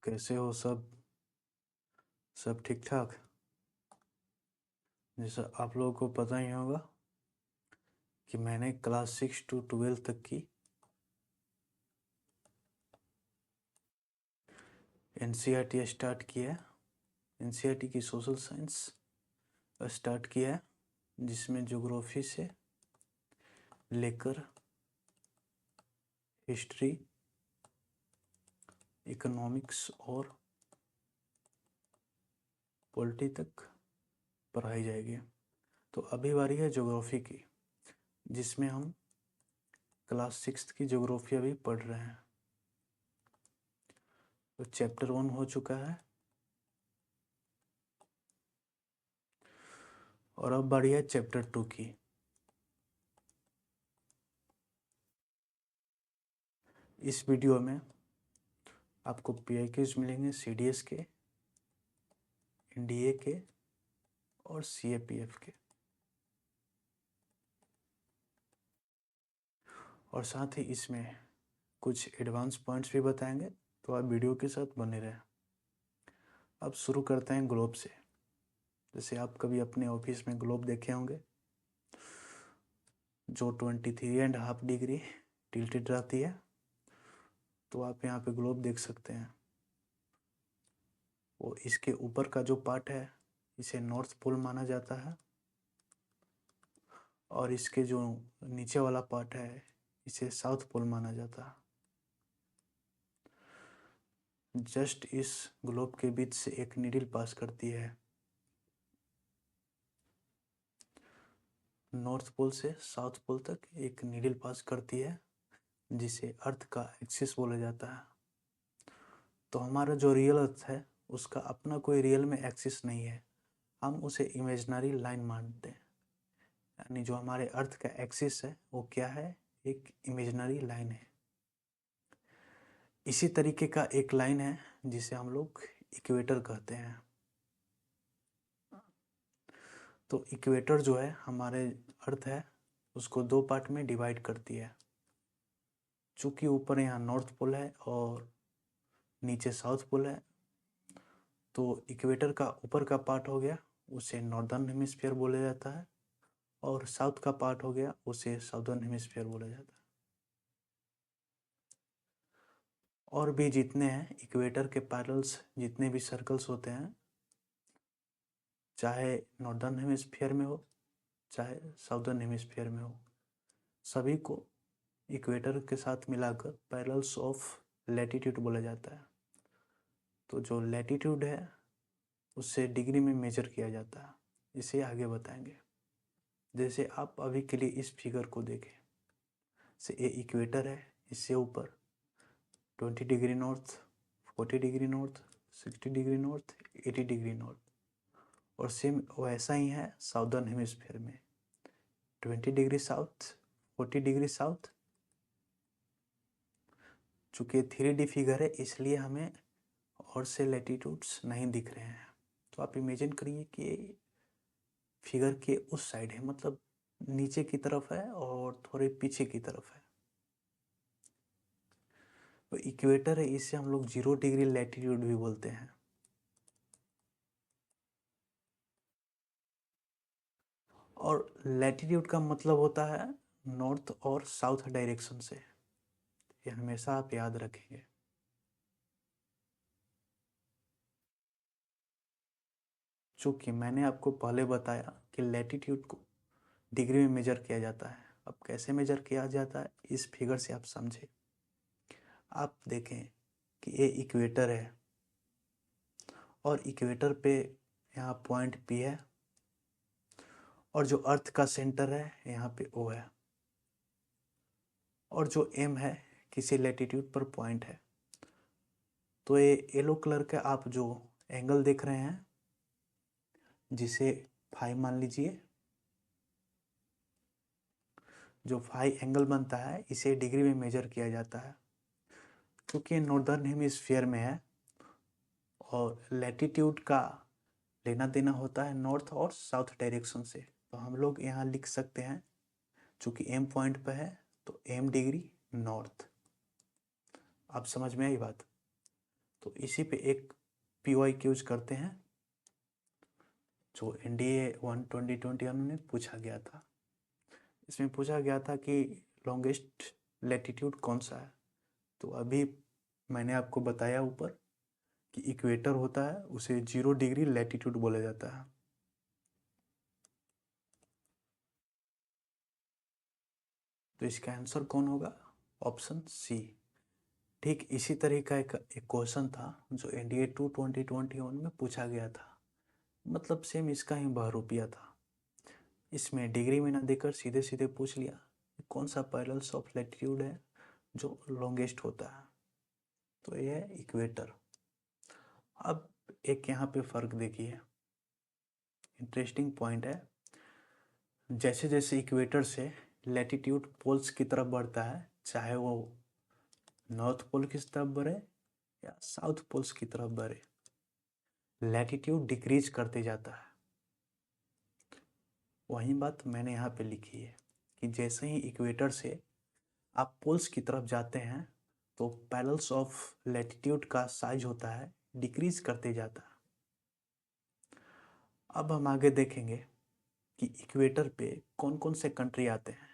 कैसे हो सब ठीक ठाक। जैसा आप लोगों को पता ही होगा कि मैंने क्लास 6 to 12 तक की एनसीईआरटी स्टार्ट किया है। एनसीईआरटी की सोशल साइंस स्टार्ट किया है, जिसमें ज्योग्राफी से लेकर हिस्ट्री, इकोनॉमिक्स और पॉलिटी तक पढ़ाई जाएगी। तो अभी बारी है ज्योग्राफी की, जिसमें हम क्लास 6 की ज्योग्राफी अभी पढ़ रहे हैं। तो चैप्टर 1 हो चुका है और अब बारी है चैप्टर 2 की। इस वीडियो में आपको पीआईक्यूज मिलेंगे सीडीएस के, एनडीए के और सीएपीएफ के, और साथ ही इसमें कुछ एडवांस पॉइंट्स भी बताएंगे। तो आप वीडियो के साथ बने रहें। अब शुरू करते हैं ग्लोब से। जैसे आप कभी अपने ऑफिस में ग्लोब देखे होंगे जो 23.5 डिग्री टिल्टेड रहती है, तो आप यहाँ पे ग्लोब देख सकते हैं। वो इसके ऊपर का जो पार्ट है इसे नॉर्थ पोल माना जाता है, और इसके जो नीचे वाला पार्ट है इसे साउथ पोल माना जाता है। जस्ट इस ग्लोब के बीच से एक नीडल पास करती है। नॉर्थ पोल से साउथ पोल तक एक नीडल पास करती है, जिसे अर्थ का एक्सिस बोला जाता है। तो हमारा जो रियल अर्थ है उसका अपना कोई रियल में एक्सिस नहीं है, हम उसे इमेजिनरी लाइन मानते हैं। यानी जो हमारे अर्थ का एक्सिस है वो क्या है, एक इमेजिनरी लाइन है। इसी तरीके का एक लाइन है जिसे हम लोग इक्वेटर कहते हैं। तो इक्वेटर जो है हमारे अर्थ है उसको दो पार्ट में डिवाइड करती है। चूँकि ऊपर यहाँ नॉर्थ पोल है और नीचे साउथ पोल है, तो इक्वेटर का ऊपर का पार्ट हो गया उसे नॉर्दर्न हेमिस्फीयर बोला जाता है, और साउथ का पार्ट हो गया उसे साउदर्न हेमिस्फीयर बोला जाता है। और भी जितने हैं इक्वेटर के पैरेलल्स जितने भी सर्कल्स होते हैं, चाहे नॉर्दर्न हेमिस्फीयर में हो चाहे साउदर्न हेमिस्फीयर में हो, सभी को इक्वेटर के साथ मिलाकर पैरेलल्स ऑफ लैटिट्यूड बोला जाता है। तो जो लैटिट्यूड है उससे डिग्री में मेजर किया जाता है, इसे आगे बताएंगे। जैसे आप अभी के लिए इस फिगर को देखें, से ये इक्वेटर है, इससे ऊपर 20 degree north, 40 degree north, 60 degree north, 80 degree north, और सेम वैसा ही है साउदर्न हेमिस्फीयर में 20 डिग्री साउथ, 40 डिग्री साउथ। चूँकि 3D फिगर है इसलिए हमें और से लैटिट्यूड्स नहीं दिख रहे हैं। तो आप इमेजिन करिए कि फिगर के उस साइड है, मतलब नीचे की तरफ है और थोड़े पीछे की तरफ है। तो इक्वेटर है, इसे हम लोग 0 डिग्री लैटिट्यूड भी बोलते हैं। और लैटिट्यूड का मतलब होता है नॉर्थ और साउथ डायरेक्शन से, ये हमेशा आप याद रखेंगे। चूँकि मैंने आपको पहले बताया कि लैटिट्यूड को डिग्री में मेजर किया जाता है। अब कैसे मेजर किया जाता है इस फिगर से आप समझें। आप देखें कि ये इक्वेटर है और इक्वेटर पे यहाँ पॉइंट पी है, और जो अर्थ का सेंटर है यहाँ पे ओ है, और जो एम है किसी लैटिट्यूड पर पॉइंट है। तो ये येलो कलर का आप जो एंगल देख रहे हैं जिसे फाई मान लीजिए, जो फाई एंगल बनता है इसे डिग्री में मेजर किया जाता है। क्योंकि नॉर्दर्न हेमिस्फीयर में है और लैटिट्यूड का लेना देना होता है नॉर्थ और साउथ डायरेक्शन से, तो हम लोग यहाँ लिख सकते हैं चूँकि एम पॉइंट पर है तो एम डिग्री नॉर्थ। आप समझ में आई बात। तो इसी पे एक POI यूज करते हैं जो NDA 1 2021 में पूछा गया था। इसमें पूछा गया था कि लॉन्गेस्ट लैटिट्यूड कौन सा है। तो अभी मैंने आपको बताया ऊपर कि इक्वेटर होता है, उसे 0 डिग्री लैटिट्यूड बोला जाता है। तो इसका आंसर कौन होगा? Option C. ठीक इसी तरह का एक क्वेश्चन था जो NDA 2 2021 में पूछा गया था, मतलब सेम इसका ही बहरूपिया था। इसमें डिग्री में ना देकर सीधे सीधे पूछ लिया कौन सा पैरेलल्स ऑफ लैटिट्यूड है जो लॉन्गेस्ट होता है। तो ये है इक्वेटर। अब एक यहाँ पे फर्क देखिए, इंटरेस्टिंग पॉइंट है। जैसे जैसे इक्वेटर से लैटिट्यूड पोल्स की तरफ बढ़ता है, चाहे वो नॉर्थ पोल की तरफ बढ़े या साउथ पोल्स की तरफ बढ़े, लैटिट्यूड डिक्रीज करते जाता है। वही बात मैंने यहाँ पे लिखी है कि जैसे ही इक्वेटर से आप पोल्स की तरफ जाते हैं तो पैरेलल्स ऑफ लैटिट्यूड का साइज होता है डिक्रीज करते जाता है। अब हम आगे देखेंगे कि इक्वेटर पे कौन कौन से कंट्री आते हैं।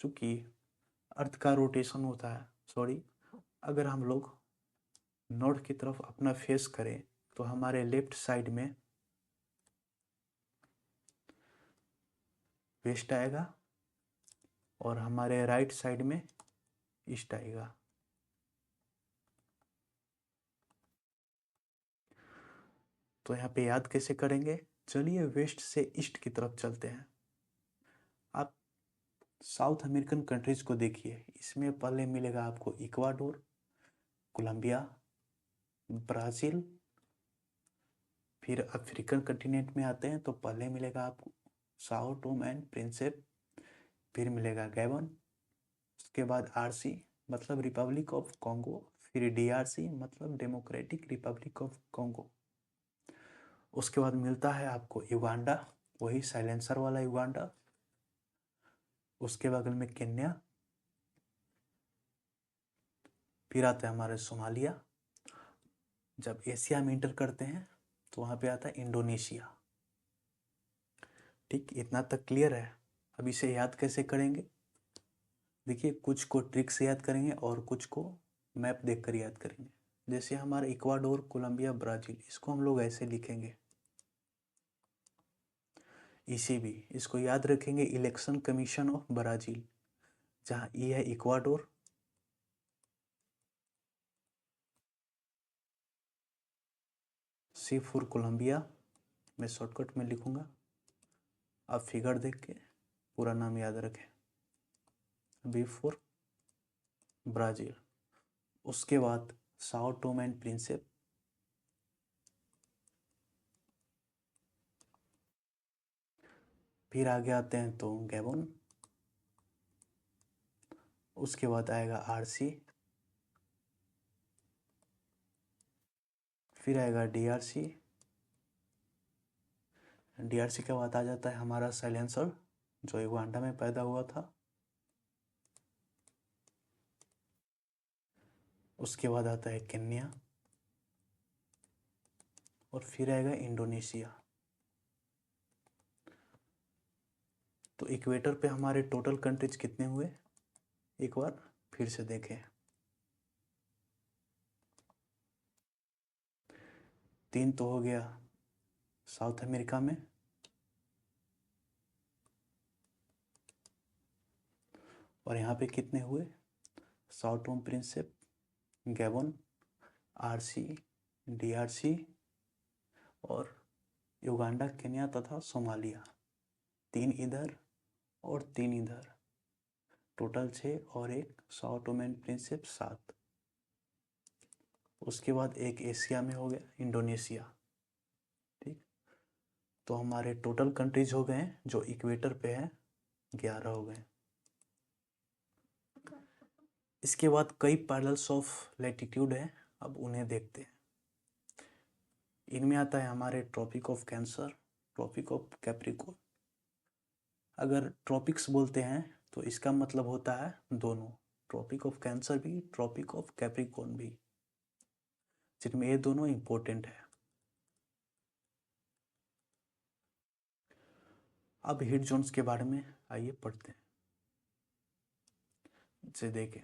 चूंकि अर्थ का रोटेशन होता है, सॉरी, अगर हम लोग नॉर्थ की तरफ अपना फेस करें तो हमारे लेफ्ट साइड में वेस्ट आएगा और हमारे राइट साइड में ईस्ट आएगा। तो यहाँ पे याद कैसे करेंगे? चलिए वेस्ट से ईस्ट की तरफ चलते हैं। आप साउथ अमेरिकन कंट्रीज को देखिए, इसमें पहले मिलेगा आपको इक्वाडोर, कोलंबिया, ब्राज़ील। फिर अफ्रीकन कंटिनेंट में आते हैं तो पहले मिलेगा आपको साओ टोम एंड प्रिंसिप, फिर मिलेगा गैबन, उसके बाद RC मतलब रिपब्लिक ऑफ कॉन्गो, फिर DRC मतलब डेमोक्रेटिक रिपब्लिक ऑफ कॉन्गो। उसके बाद मिलता है आपको युगांडा, वही साइलेंसर वाला युगांडा। उसके बगल में केन्या, फिर आता है हमारे सोमालिया। जब एशिया में इंटर करते हैं तो वहाँ पे आता है इंडोनेशिया। ठीक, इतना तक क्लियर है। अब इसे याद कैसे करेंगे? देखिए, कुछ को ट्रिक से याद करेंगे और कुछ को मैप देखकर याद करेंगे। जैसे हमारा इक्वाडोर, कोलंबिया, ब्राज़ील, इसको हम लोग ऐसे लिखेंगे। ECB, इसको याद रखेंगे इलेक्शन कमीशन ऑफ ब्राज़ील, जहाँ E है इक्वाडोर, C फॉर कोलंबिया, मैं शॉर्टकट में लिखूंगा, आप फिगर देख के पूरा नाम याद रखें, B फॉर ब्राज़ील। उसके बाद साओ टोम एंड प्रिंसिप, फिर आगे आते हैं तो गैबन, उसके बाद आएगा RC, फिर आएगा DRC, DRC के बाद आ जाता है हमारा साइलेंसर जो युगांडा में पैदा हुआ था। उसके बाद आता है केन्या और फिर आएगा इंडोनेशिया। तो इक्वेटर पे हमारे टोटल कंट्रीज कितने हुए, एक बार फिर से देखें। 3 तो हो गया साउथ अमेरिका में, और यहाँ पे कितने हुए? Sao Tome Principe, Gabon, RC, DRC और युगांडा, केन्या तथा सोमालिया। 3 इधर और 3 इधर, टोटल 6 और एक साओ टोम एंड प्रिंसिप 7। उसके बाद एक एशिया में हो गया इंडोनेशिया। ठीक, तो हमारे टोटल कंट्रीज हो गए जो इक्वेटर पे है 11 हो गए। इसके बाद कई पैरेलल्स ऑफ लैटिट्यूड है, अब उन्हें देखते हैं। इनमें आता है हमारे tropic of cancer, tropic of capricorn. अगर ट्रॉपिक्स बोलते हैं तो इसका मतलब होता है दोनों, ट्रॉपिक ऑफ कैंसर भी, ट्रॉपिक ऑफ कैप्रिकॉर्न भी, जिनमें ये दोनों इंपॉर्टेंट है। अब हीट जोन्स के बारे में आइए पढ़ते हैं। इसे देखें,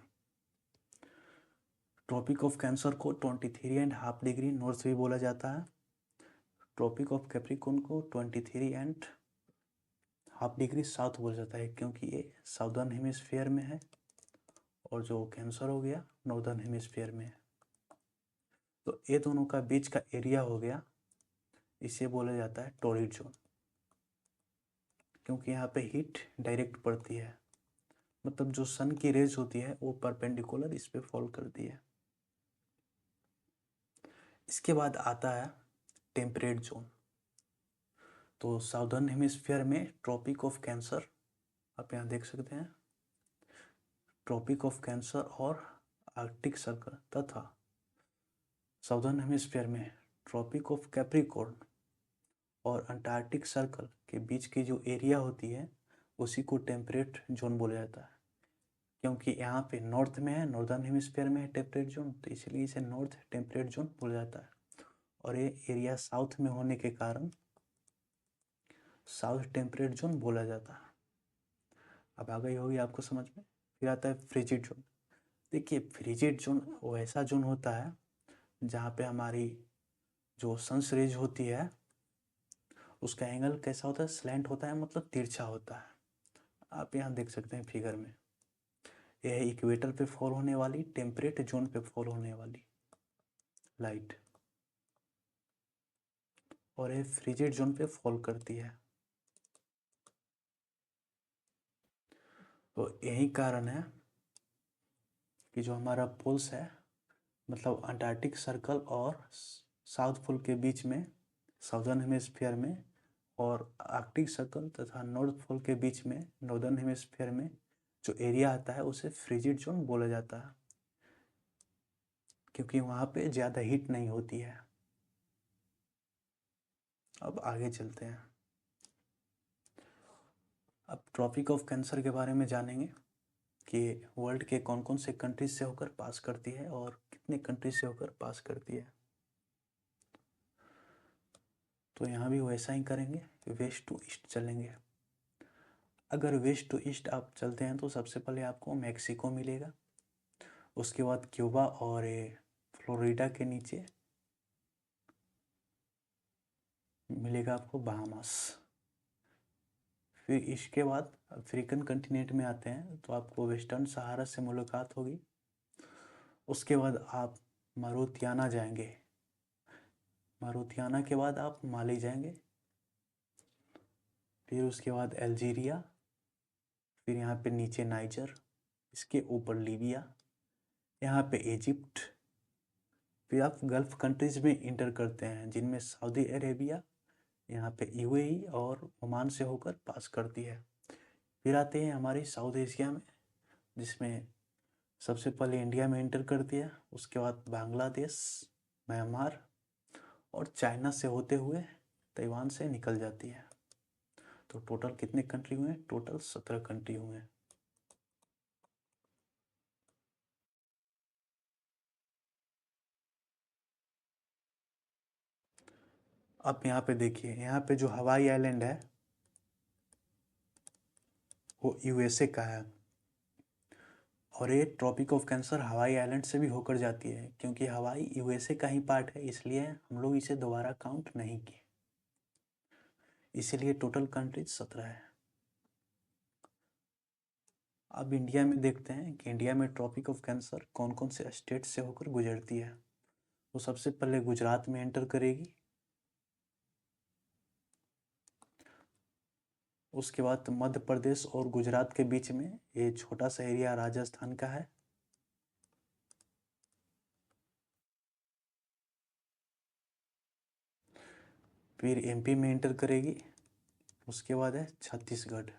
ट्रॉपिक ऑफ कैंसर को 23.5 डिग्री नॉर्थ भी बोला जाता है। ट्रॉपिक ऑफ कैप्रिकॉर्न को 23.5 डिग्री साउथ बोला जाता है, क्योंकि ये साउदर्न हेमिस्फीयर में है और जो कैंसर हो गया नॉर्दर्न हेमिस्फीयर में है। तो ये दोनों का बीच का एरिया हो गया, इसे बोला जाता है टॉरिड जोन, क्योंकि यहाँ पे हीट डायरेक्ट पड़ती है, मतलब जो सन की रेज होती है वो परपेंडिकुलर इस पे फॉल करती है। इसके बाद आता है टेम्परेट जोन। तो साउदर्न हेमिस्फीयर में ट्रॉपिक ऑफ कैंसर, आप यहाँ देख सकते हैं, ट्रॉपिक ऑफ कैंसर और आर्कटिक सर्कल, तथा साउदर्न हेमिस्फीयर में ट्रॉपिक ऑफ कैप्रिकॉर्न और अंटार्कटिक सर्कल के बीच की जो एरिया होती है उसी को टेम्परेट जोन बोला जाता है, क्योंकि यहाँ पे नॉर्थ में है, नॉर्दर्न हेमिस्फीयर में है टेम्परेट जोन, तो इसलिए इसे नॉर्थ टेम्परेट जोन बोला जाता है। और ये एरिया साउथ में होने के कारण साउथ टेम्परेट जोन बोला जाता है। अब आ गई होगी आपको समझ में। फिर आता है फ्रिजिड जोन। देखिए, फ्रिजिड जोन वो ऐसा जोन होता है जहाँ पे हमारी जो सन्स रेज होती है उसका एंगल कैसा होता है, स्लैंट होता है, मतलब तिरछा होता है। आप यहाँ देख सकते हैं फिगर में, यह है इक्वेटर पे फॉल होने वाली, टेम्परेट जोन पे फॉल होने वाली लाइट, और यह फ्रिजिड जोन पे फॉल करती है। तो यही कारण है कि जो हमारा पोल्स है, मतलब अंटार्कटिक सर्कल और साउथ पोल के बीच में साउदर्न हेमिस्फीयर में, और आर्कटिक सर्कल तथा नॉर्थ पोल के बीच में नॉर्दर्न हेमिस्फीयर में जो एरिया आता है उसे फ्रिजिड जोन बोला जाता है, क्योंकि वहाँ पे ज़्यादा हीट नहीं होती है। अब आगे चलते हैं। अब ट्रॉपिक ऑफ कैंसर के बारे में जानेंगे कि वर्ल्ड के कौन कौन से कंट्रीज से होकर पास करती है और कितने कंट्रीज से होकर पास करती है। तो यहाँ भी वैसा ही करेंगे, वेस्ट टू ईस्ट चलेंगे। अगर वेस्ट टू ईस्ट आप चलते हैं तो सबसे पहले आपको मैक्सिको मिलेगा, उसके बाद क्यूबा और फ्लोरिडा के नीचे मिलेगा आपको बहामास। फिर इसके बाद अफ्रीकन कंटिनेंट में आते हैं तो आपको वेस्टर्न सहारा से मुलाकात होगी। उसके बाद आप मारुतियाना जाएंगे, मारुतियाना के बाद आप माली जाएंगे, फिर उसके बाद अल्जीरिया, फिर यहाँ पे नीचे नाइजर, इसके ऊपर लीबिया, यहाँ पे इजिप्ट, फिर आप गल्फ कंट्रीज में इंटर करते हैं जिनमें सऊदी अरेबिया, यहाँ पे यूएई और ओमान से होकर पास करती है। फिर आते हैं हमारी साउथ एशिया में, जिसमें सबसे पहले इंडिया में इंटर करती है, उसके बाद बांग्लादेश, म्यांमार और चाइना से होते हुए ताइवान से निकल जाती है। तो टोटल कितने कंट्री हुए? टोटल 17 कंट्री हुए। अब यहाँ पे देखिए, यहाँ पे जो हवाई आइलैंड है वो यूएसए का है, और ये tropic of cancer Hawaii island से भी होकर जाती है, क्योंकि हवाई यूएसए का ही पार्ट है, इसलिए हम लोग इसे दोबारा काउंट नहीं किए, इसीलिए टोटल कंट्रीज 17 है। अब इंडिया में देखते हैं कि इंडिया में ट्रॉपिक ऑफ कैंसर कौन कौन से स्टेट से होकर गुजरती है। तो सबसे पहले गुजरात में एंटर करेगी, उसके बाद मध्य प्रदेश और गुजरात के बीच में ये छोटा सा एरिया राजस्थान का है, फिर एमपी में एंटर करेगी, उसके बाद है छत्तीसगढ़,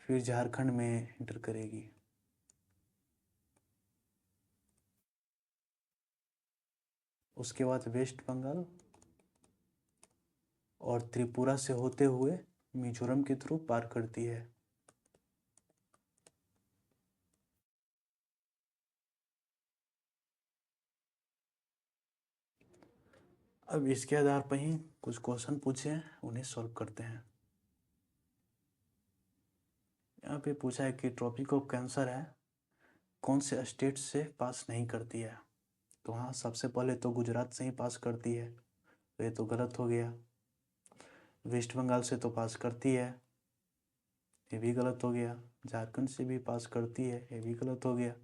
फिर झारखंड में एंटर करेगी, उसके बाद वेस्ट बंगाल और त्रिपुरा से होते हुए मिजोरम के थ्रू पार करती है। अब इसके आधार पर ही कुछ क्वेश्चन पूछे हैं, उन्हें सॉल्व करते हैं। यहाँ पे पूछा है कि ट्रॉपिक ऑफ कैंसर है कौन से स्टेट से पास नहीं करती है। तो हाँ, सबसे पहले तो गुजरात से ही पास करती है, तो ये तो गलत हो गया। वेस्ट बंगाल से तो पास करती है, ये भी गलत हो गया। झारखंड से भी पास करती है, ये भी गलत हो गया।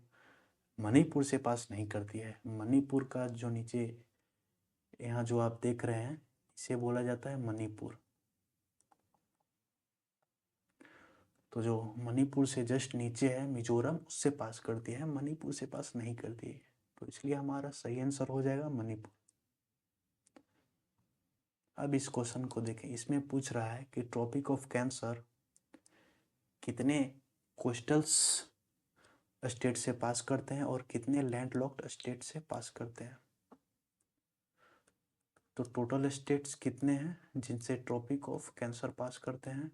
मणिपुर से पास नहीं करती है। मणिपुर का जो नीचे यहाँ जो आप देख रहे हैं, इसे बोला जाता है मणिपुर। तो जो मणिपुर से जस्ट नीचे है मिजोरम, उससे पास करती है, मणिपुर से पास नहीं करती है। तो इसलिए हमारा सही आंसर हो जाएगा मणिपुर। अब इस क्वेश्चन को देखें, इसमें पूछ रहा है कि ट्रॉपिक ऑफ कैंसर कितने कोस्टल्स स्टेट से पास करते हैं और कितने लैंडलॉक्ड स्टेट से पास करते हैं। तो टोटल स्टेट्स कितने हैं जिनसे ट्रॉपिक ऑफ कैंसर पास करते हैं,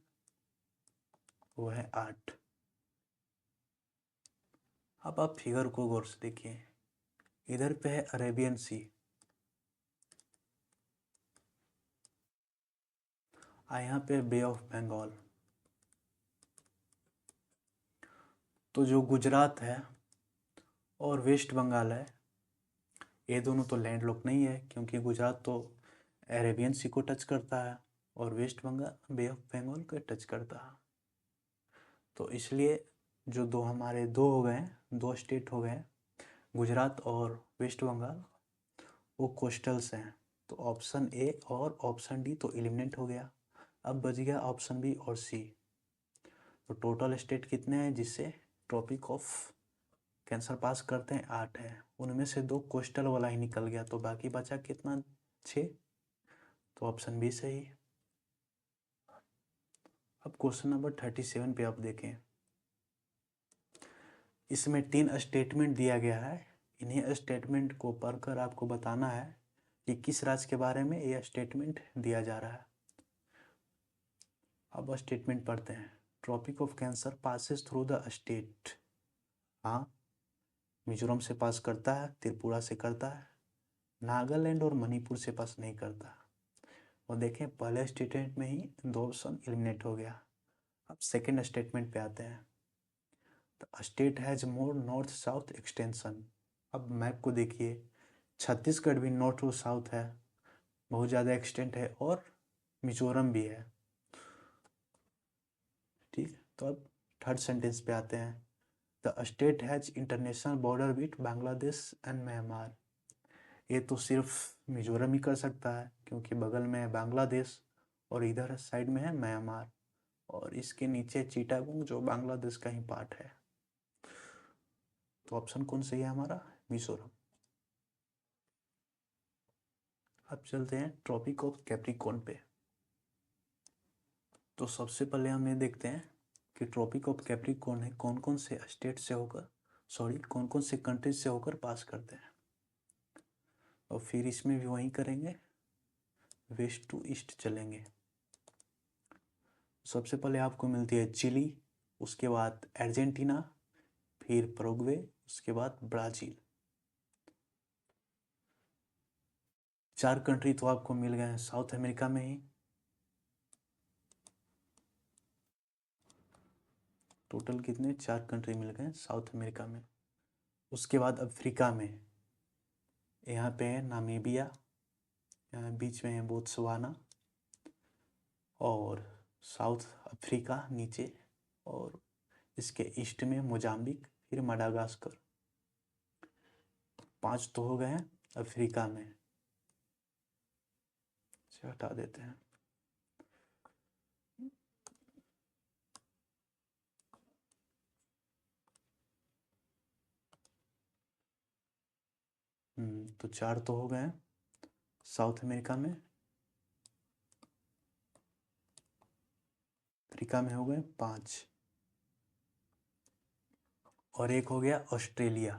वो है 8। अब आप फिगर को गौर से देखिए, इधर पे है अरेबियन सी, यहाँ पे बे ऑफ बंगाल। तो जो गुजरात है और वेस्ट बंगाल है, ये दोनों तो लैंडलॉक नहीं है, क्योंकि गुजरात तो अरेबियन सी को टच करता है और west Bengal bay of Bengal को टच करता है। तो इसलिए जो दो हमारे दो हो गए, दो स्टेट हो गए, गुजरात और वेस्ट बंगाल, वो कोस्टल्स हैं। तो ऑप्शन ए और ऑप्शन डी तो एलिमिनेट हो गया। अब बच गया ऑप्शन बी और सी। तो टोटल स्टेट कितने हैं जिससे ट्रॉपिक ऑफ कैंसर पास करते हैं, 8 है। उनमें से 2 कोस्टल वाला ही निकल गया, तो बाकी बचा कितना, 6। तो ऑप्शन बी सही। अब क्वेश्चन नंबर 37 पे आप देखें, इसमें 3 स्टेटमेंट दिया गया है। इन्हीं स्टेटमेंट को पढ़कर आपको बताना है कि किस राज्य के बारे में यह स्टेटमेंट दिया जा रहा है। अब स्टेटमेंट पढ़ते हैं। Tropic of cancer passes through the state. हाँ, मिजोरम से पास करता है, त्रिपुरा से करता है, नागालैंड और मणिपुर से पास नहीं करता। और देखें, पहले स्टेटमेंट में ही 2 ऑप्शन एलिमिनेट हो गया। अब सेकेंड स्टेटमेंट पे आते हैं। The state has more north south extension. अब मैप को देखिए, छत्तीसगढ़ भी नॉर्थ और साउथ है, बहुत ज़्यादा एक्सटेंट है, और मिजोरम भी है। ठीक, तो अब थर्ड सेंटेंस पे आते हैं। The state has international border with Bangladesh and Myanmar. ये तो सिर्फ मिजोरम ही कर सकता है, क्योंकि बगल में है बांग्लादेश और इधर साइड में है म्यांमार, और इसके नीचे चिटागोंग जो बांग्लादेश का ही पार्ट है। तो ऑप्शन कौन सही है हमारा, मिजोरम। अब चलते हैं ट्रॉपिक ऑफ कैप्रिकॉर्न पे। तो सबसे पहले हम ये देखते हैं कि ट्रॉपिक ऑफ कैप्रिकॉर्न है कौन कौन से स्टेट से होकर, कौन कौन से कंट्रीज से होकर पास करते हैं। और फिर इसमें भी वही करेंगे, वेस्ट टू ईस्ट चलेंगे। सबसे पहले आपको मिलती है चिली, उसके बाद अर्जेंटीना, फिर पराग्वे, उसके बाद ब्राज़ील। 4 कंट्री तो आपको मिल गए हैं साउथ अमेरिका में ही। टोटल कितने, 4 कंट्री मिल गए साउथ अमेरिका में। उसके बाद अफ्रीका में यहाँ पे है नामीबिया, यहाँ बीच में है बोत्सवाना, और साउथ अफ्रीका नीचे, और इसके ईस्ट में मोजाम्बिक, फिर मडागास्कर। 5 तो हो गए हैं अफ्रीका में, इसे हटा देते हैं। तो 4 तो हो गए हैं साउथ अमेरिका में। अफ्रीका में हो गए 5, और एक हो गया ऑस्ट्रेलिया।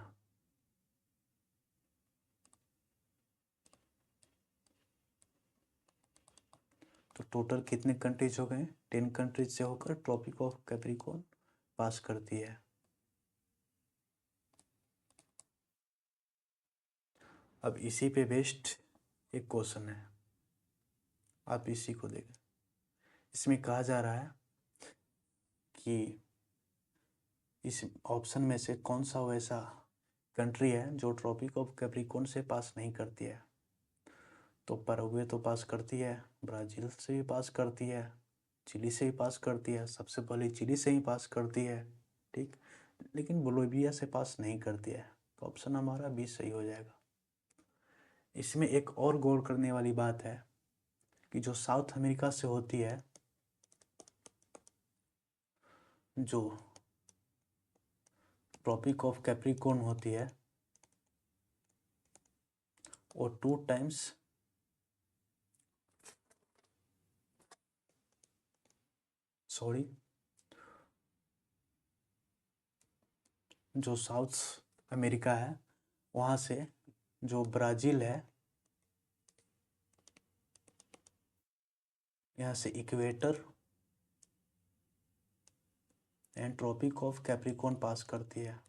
तो टोटल कितने कंट्रीज हो गए, 10 कंट्रीज से होकर ट्रॉपिक ऑफ कैप्रिकॉर्न पास करती है। अब इसी पे बेस्ड एक क्वेश्चन है, आप इसी को देखें। इसमें कहा जा रहा है कि इस ऑप्शन में से कौन सा वैसा कंट्री है जो ट्रॉपिक ऑफ कैप्रिकॉर्न से पास नहीं करती है। तो पैराग्वे तो पास करती है, ब्राज़ील से भी पास करती है, चिली से भी पास करती है, सबसे पहले चिली से ही पास करती है, ठीक, लेकिन बोलिविया से पास नहीं करती है। तो ऑप्शन हमारा 20 सही हो जाएगा। इसमें एक और गौर करने वाली बात है कि जो साउथ अमेरिका से होती है, जो ट्रॉपिक ऑफ कैप्रिकॉर्न होती है, वो 2 टाइम्स जो साउथ अमेरिका है वहाँ से जो ब्राज़ील है, यहाँ से equator and Tropic of Capricorn pass करती है।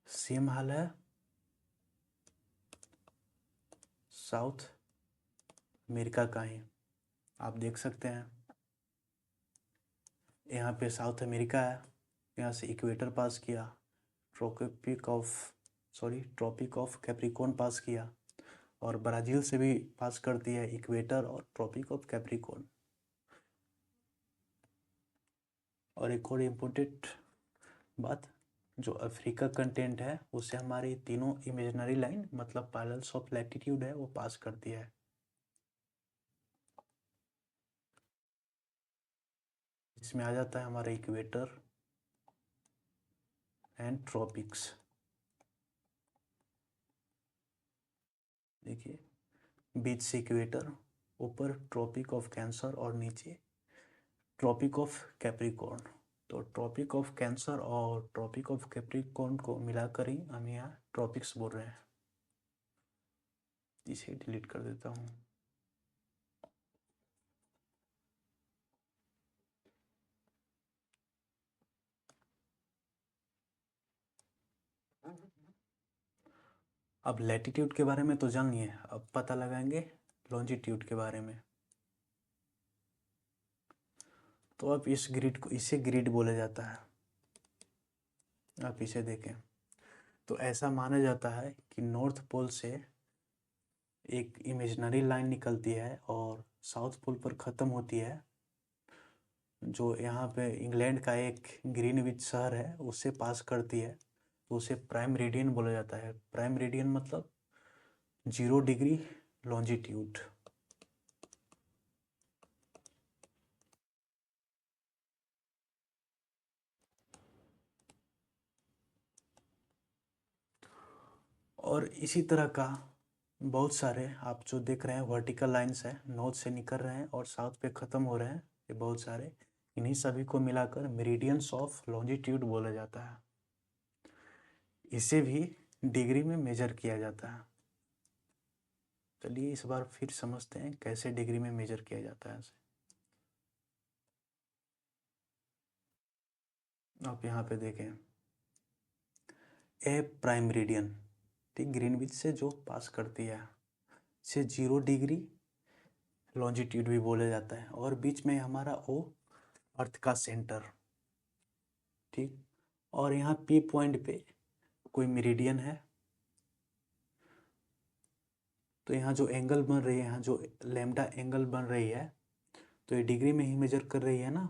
सेम हाल है साउथ अमेरिका का ही, आप देख सकते हैं यहाँ पे साउथ अमेरिका है, यहाँ से इक्वेटर पास किया, ट्रॉपिक ऑफ कैप्रिकॉर्न पास किया, और ब्राज़ील से भी पास करती है इक्वेटर और ट्रॉपिक ऑफ कैप्रिकॉर्न। और एक और इम्पोर्टेंट बात, जो अफ्रीका कंटेंट है उसे हमारी तीनों इमेजिनरी लाइन मतलब पैरेलल्स ऑफ लैटिट्यूड है वो पास करती है। इसमें आ जाता है हमारा इक्वेटर एंड ट्रॉपिक्स। देखिए, बीच से इक्वेटर, ऊपर ट्रॉपिक ऑफ कैंसर और नीचे ट्रॉपिक ऑफ कैप्रिकॉर्न। तो ट्रॉपिक ऑफ कैंसर और ट्रॉपिक ऑफ कैप्रिकॉर्न को मिलाकर ही हम यहाँ ट्रॉपिक्स बोल रहे हैं। इसे डिलीट कर देता हूँ। अब लैटिट्यूड के बारे में तो जान लिए, अब पता लगाएंगे लॉन्जिट्यूड के बारे में। तो अब इस ग्रिड को, इसे ग्रिड बोला जाता है। आप इसे देखें तो ऐसा माना जाता है कि नॉर्थ पोल से एक इमेजिनरी लाइन निकलती है और साउथ पोल पर ख़त्म होती है, जो यहाँ पे इंग्लैंड का एक ग्रीनविच शहर है उससे पास करती है, तो उसे प्राइम मेरिडियन बोला जाता है। प्राइम मेरिडियन मतलब 0 डिग्री लॉन्जिट्यूड। और इसी तरह का बहुत सारे आप जो देख रहे हैं वर्टिकल लाइंस है, नॉर्थ से निकल रहे हैं और साउथ पे ख़त्म हो रहे हैं, ये बहुत सारे, इन्हीं सभी को मिलाकर मेरिडियंस ऑफ लॉन्जिट्यूड बोला जाता है। इसे भी डिग्री में मेजर किया जाता है। चलिए इस बार फिर समझते हैं कैसे डिग्री में मेजर किया जाता है इसे। आप यहाँ पे देखें, ए प्राइम मेरिडियन, ठीक, ग्रीनविच से जो पास करती है, इसे 0 डिग्री लॉन्जिट्यूड भी बोला जाता है, और बीच में हमारा ओ अर्थ का सेंटर, ठीक। और यहाँ पी पॉइंट पे कोई मेरिडियन है, तो यहाँ जो एंगल बन रही है, यहाँ जो लैम्डा एंगल बन रही है, तो ये डिग्री में ही मेजर कर रही है ना।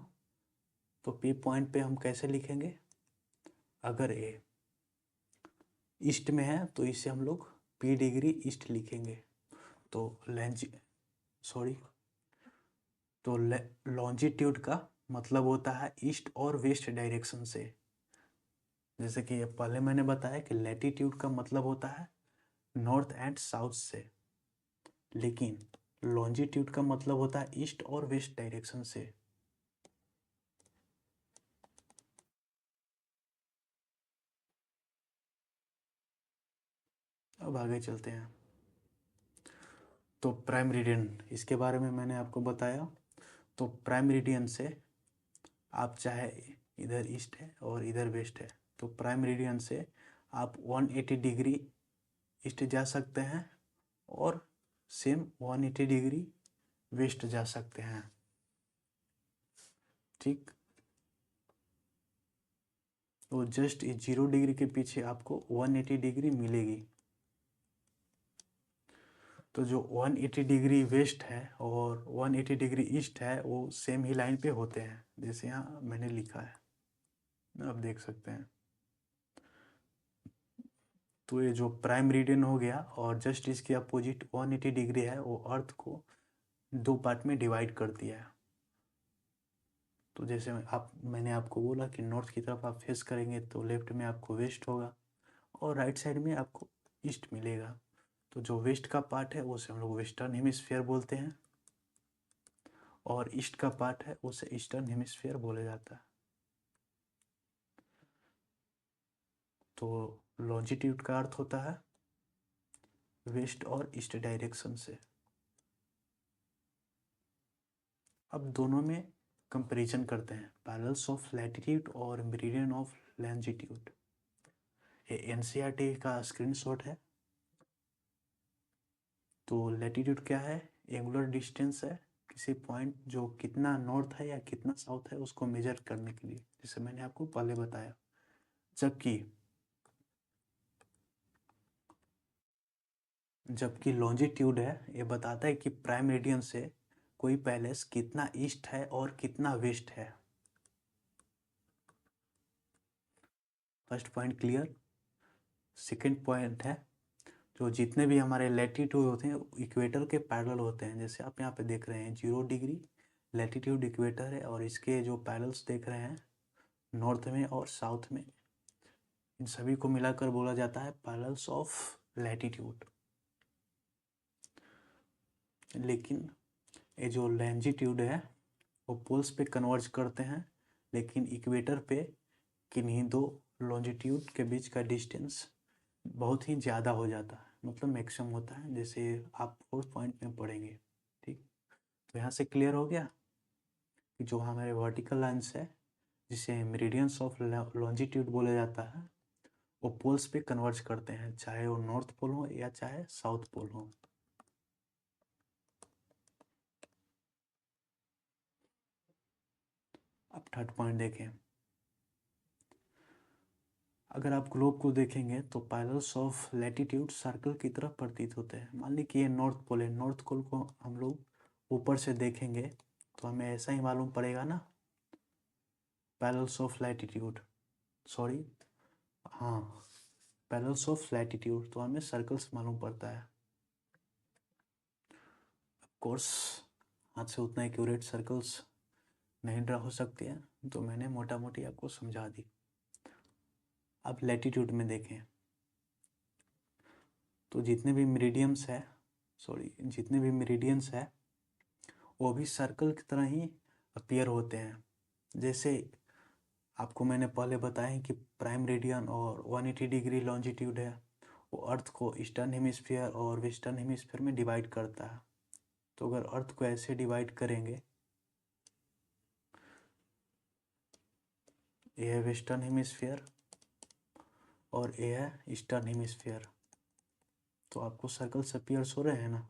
तो पी पॉइंट पे हम कैसे लिखेंगे, अगर ए ईस्ट में है तो इसे हम लोग पी डिग्री ईस्ट लिखेंगे। तो तो लॉन्जिट्यूड का मतलब होता है ईस्ट और वेस्ट डायरेक्शन से। जैसे कि पहले मैंने बताया कि लैटिट्यूड का मतलब होता है नॉर्थ एंड साउथ से, लेकिन लॉन्जिट्यूड का मतलब होता है ईस्ट और वेस्ट डायरेक्शन से। अब आगे चलते हैं। तो प्राइम मेरिडियन, इसके बारे में मैंने आपको बताया, तो प्राइम मेरिडियन से आप चाहे इधर ईस्ट है और इधर वेस्ट है, तो प्राइम मेरिडियन से आप 180 डिग्री ईस्ट जा सकते हैं और सेम 180 डिग्री वेस्ट जा सकते हैं। ठीक, तो जस्ट 0 डिग्री के पीछे आपको 180 डिग्री मिलेगी। तो जो 180 डिग्री वेस्ट है और 180 डिग्री ईस्ट है वो सेम ही लाइन पे होते हैं, जैसे यहाँ मैंने लिखा है, आप देख सकते हैं। तो ये जो प्राइम मेरिडियन हो गया और जस्ट इसके अपोजिट 180 डिग्री है, वो अर्थ को 2 पार्ट में डिवाइड कर दिया है। तो जैसे मैंने आपको बोला कि नॉर्थ की तरफ आप फेस करेंगे तो लेफ्ट में आपको वेस्ट होगा और राइट साइड में आपको ईस्ट मिलेगा। तो जो वेस्ट का पार्ट है उसे हम लोग वेस्टर्न हेमिस्फीयर बोलते हैं और ईस्ट का पार्ट है उसे ईस्टर्न हेमिस्फीयर बोला जाता है। तो लॉन्जिट्यूड का अर्थ होता है वेस्ट और ईस्ट डायरेक्शन से। अब दोनों में कंपैरिजन करते हैं, पैरेलल्स ऑफ लैटिट्यूड और मेरिडियन ऑफ लॉन्जिट्यूड। ये एनसीईआरटी का स्क्रीनशॉट है। तो लैटिट्यूड क्या है? एंगुलर डिस्टेंस है किसी पॉइंट जो कितना नॉर्थ है या कितना साउथ है उसको मेजर करने के लिए, जैसे मैंने आपको पहले बताया। जबकि लॉन्जिट्यूड है, ये बताता है कि प्राइम मेरिडियन से कोई पैलेस कितना ईस्ट है और कितना वेस्ट है। First point clear. Second point है, जो जितने भी हमारे लैटिट्यूड होते हैं इक्वेटर के पैरेलल होते हैं, जैसे आप यहाँ पे देख रहे हैं 0 डिग्री लैटिट्यूड इक्वेटर है और इसके जो पैरेलल्स देख रहे हैं नॉर्थ में और साउथ में, इन सभी को मिलाकर बोला जाता है पैरेलल्स ऑफ लैटिट्यूड। लेकिन ये जो लॉन्जिट्यूड है वो पोल्स पे कन्वर्ज करते हैं, लेकिन इक्वेटर पे किन्हीं दो लॉन्जिट्यूड के बीच का डिस्टेंस बहुत ही ज़्यादा हो जाता है, मतलब मैक्सिमम होता है, जैसे आप 4th पॉइंट में पढ़ेंगे। ठीक, तो यहाँ से क्लियर हो गया कि जो हमारे वर्टिकल लाइन्स है जिसे मेरिडियंस ऑफ लॉन्जिट्यूड बोला जाता है वो पोल्स पे कन्वर्ज करते हैं, चाहे वो नॉर्थ पोल हो या चाहे साउथ पोल हो। अब थर्ड पॉइंट देखें। अगर आप ग्लोब को देखेंगे तो पैरेलल्स ऑफ लैटिट्यूड सर्कल की तरफ प्रतीत होते हैं। मान ली कि ये नॉर्थ पोल है, नॉर्थ पोल को हम लोग ऊपर से देखेंगे तो हमें ऐसा ही मालूम पड़ेगा ना, पैरेलल्स ऑफ लैटिट्यूड, सॉरी हाँ पैरेलल्स ऑफ लैटिट्यूड, तो हमें सर्कल्स मालूम पड़ता है। ऑफ कोर्स हाथ से उतना एक्यूरेट सर्कल्स नहीं ड्रा हो सकते हैं, तो मैंने मोटा मोटी आपको समझा दी। अब लैटिट्यूड में देखें तो जितने भी मेरिडियंस है वो भी सर्कल की तरह ही अपीयर होते हैं। जैसे आपको मैंने पहले बताया कि प्राइम मेरिडियन और 180 डिग्री लॉन्जिट्यूड है, वो अर्थ को ईस्टर्न हेमिस्फीयर और वेस्टर्न हेमिस्फीयर में डिवाइड करता है। तो अगर अर्थ को ऐसे डिवाइड करेंगे, ये है वेस्टर्न हेमिस्फीयर और ये है ईस्टर्न हेमिस्फीयर, तो आपको सर्कल्स अपीयर हो रहे हैं ना।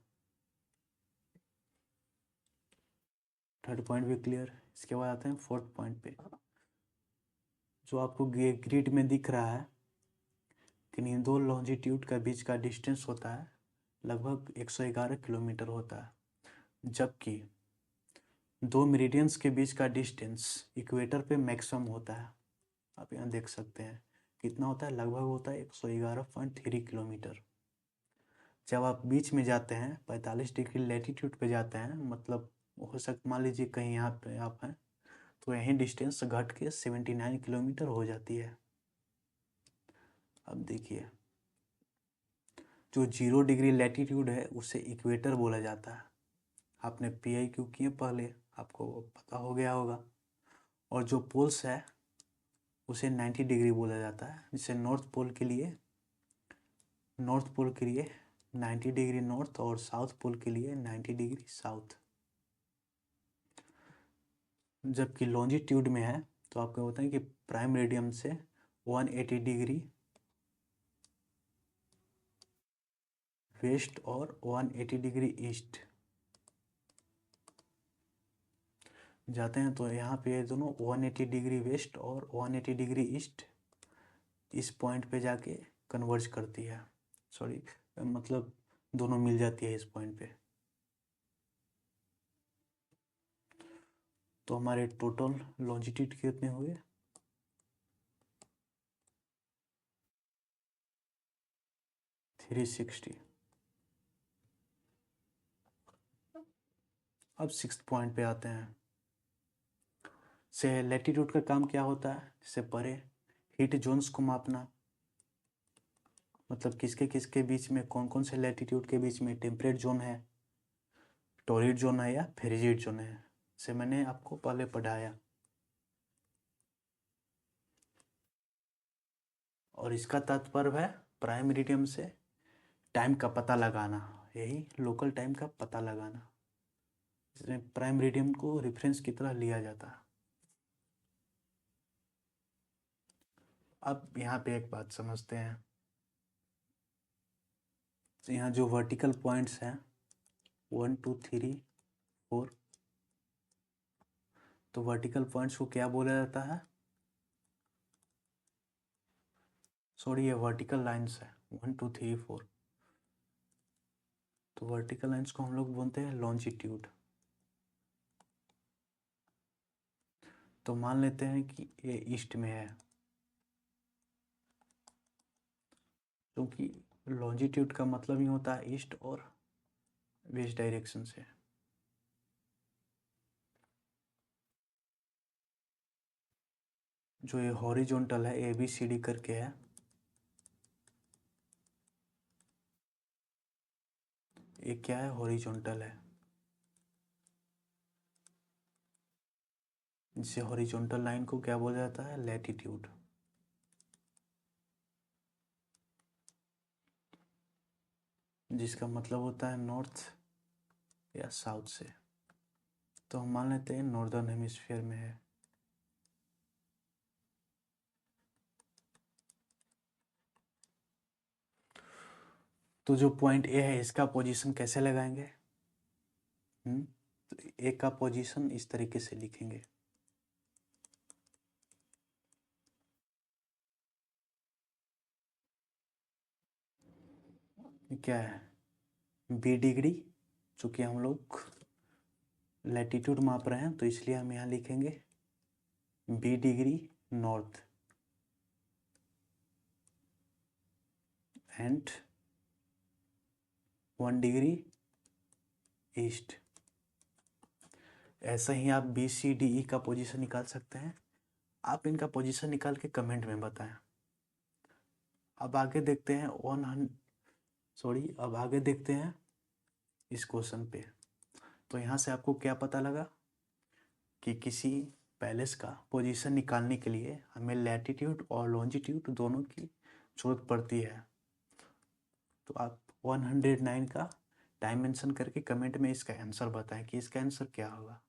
थर्ड पॉइंट भी क्लियर। इसके बाद आते हैं 4th पॉइंट पे। जो आपको ग्रिड में दिख रहा है कि इन दो लॉन्जिट्यूड का बीच का डिस्टेंस होता है लगभग 111 किलोमीटर होता है, जबकि दो मेरिडियंस के बीच का डिस्टेंस इक्वेटर पे मैक्सिमम होता है। आप यहाँ देख सकते हैं कितना होता है, लगभग होता है 111.3 किलोमीटर। जब आप बीच में जाते हैं 45 डिग्री लैटिट्यूड पे जाते हैं, मतलब हो सकता मान लीजिए कहीं यहाँ पे आप हैं तो यहीं डिस्टेंस घट के 79 किलोमीटर हो जाती है। अब देखिए जो 0 डिग्री लैटिट्यूड है उसे इक्वेटर बोला जाता है। आपने PIQ किए पहले, आपको पता हो गया होगा। और जो पोल्स है उसे 90 डिग्री बोला जाता है, जिसे नॉर्थ पोल के लिए 90 डिग्री नॉर्थ और साउथ पोल के लिए 90 डिग्री साउथ। जबकि लॉन्जिट्यूड में है तो आपको होता है कि प्राइम मेरिडियन से 180 डिग्री वेस्ट और 180 डिग्री ईस्ट जाते हैं। तो यहाँ पे दोनों 180 डिग्री वेस्ट और 180 डिग्री ईस्ट इस पॉइंट पे जाके कन्वर्ज करती है, सॉरी मतलब दोनों मिल जाती है इस पॉइंट पे। तो हमारे टोटल लॉन्जिट्यूड कितने हुए, 360। अब 6th पॉइंट पे आते हैं। से लैटिट्यूड का काम क्या होता है, जैसे परे हीट जोन्स को मापना, मतलब किसके किसके बीच में, कौन कौन से लैटिट्यूड के बीच में टेम्परेट जोन है, टॉरिड जोन है या फ्रिजिड जोन है, से मैंने आपको पहले पढ़ाया। और इसका तात्पर्य है प्राइम मेरिडियन से टाइम का पता लगाना, यही लोकल टाइम का पता लगाना, इसमें प्राइम मेरिडियन को रेफरेंस की तरह लिया जाता है। अब यहाँ पे एक बात समझते हैं, तो यहाँ जो वर्टिकल पॉइंट्स हैं 1 2 3 4, तो वर्टिकल पॉइंट्स को क्या बोला जाता है, सॉरी ये वर्टिकल लाइंस है 1 2 3 4, तो वर्टिकल लाइंस को हम लोग बोलते हैं लॉन्जिट्यूड। तो मान लेते हैं कि ये ईस्ट में है, क्योंकि लॉन्जिट्यूड का मतलब ही होता है ईस्ट और वेस्ट डायरेक्शन से। जो ये हॉरिजॉन्टल है ABCD करके है, ये क्या है, हॉरिजॉन्टल है, जिसे हॉरिजॉन्टल लाइन को क्या बोला जाता है, लैटिट्यूड। जिसका मतलब होता है नॉर्थ या साउथ से। तो हम मान लेते हैं नॉर्दर्न हेमिस्फीयर में है। तो जो पॉइंट ए है इसका पोजीशन कैसे लगाएंगे, तो ए का पोजीशन इस तरीके से लिखेंगे, क्या है B डिग्री, चूंकि हम लोग लैटिट्यूड माप रहे हैं तो इसलिए हम यहाँ लिखेंगे B degree north and 1 degree east. ऐसा ही आप BCDE का पोजीशन निकाल सकते हैं। आप इनका पोजीशन निकाल के कमेंट में बताएं। अब आगे देखते हैं अब आगे देखते हैं इस क्वेश्चन पे। तो यहाँ से आपको क्या पता लगा कि किसी पैलेस का पोजीशन निकालने के लिए हमें लैटिट्यूड और लॉन्जिट्यूड दोनों की जरूरत पड़ती है। तो आप 109 का टाइम मेंशन करके कमेंट में इसका आंसर बताएं कि इसका आंसर क्या होगा।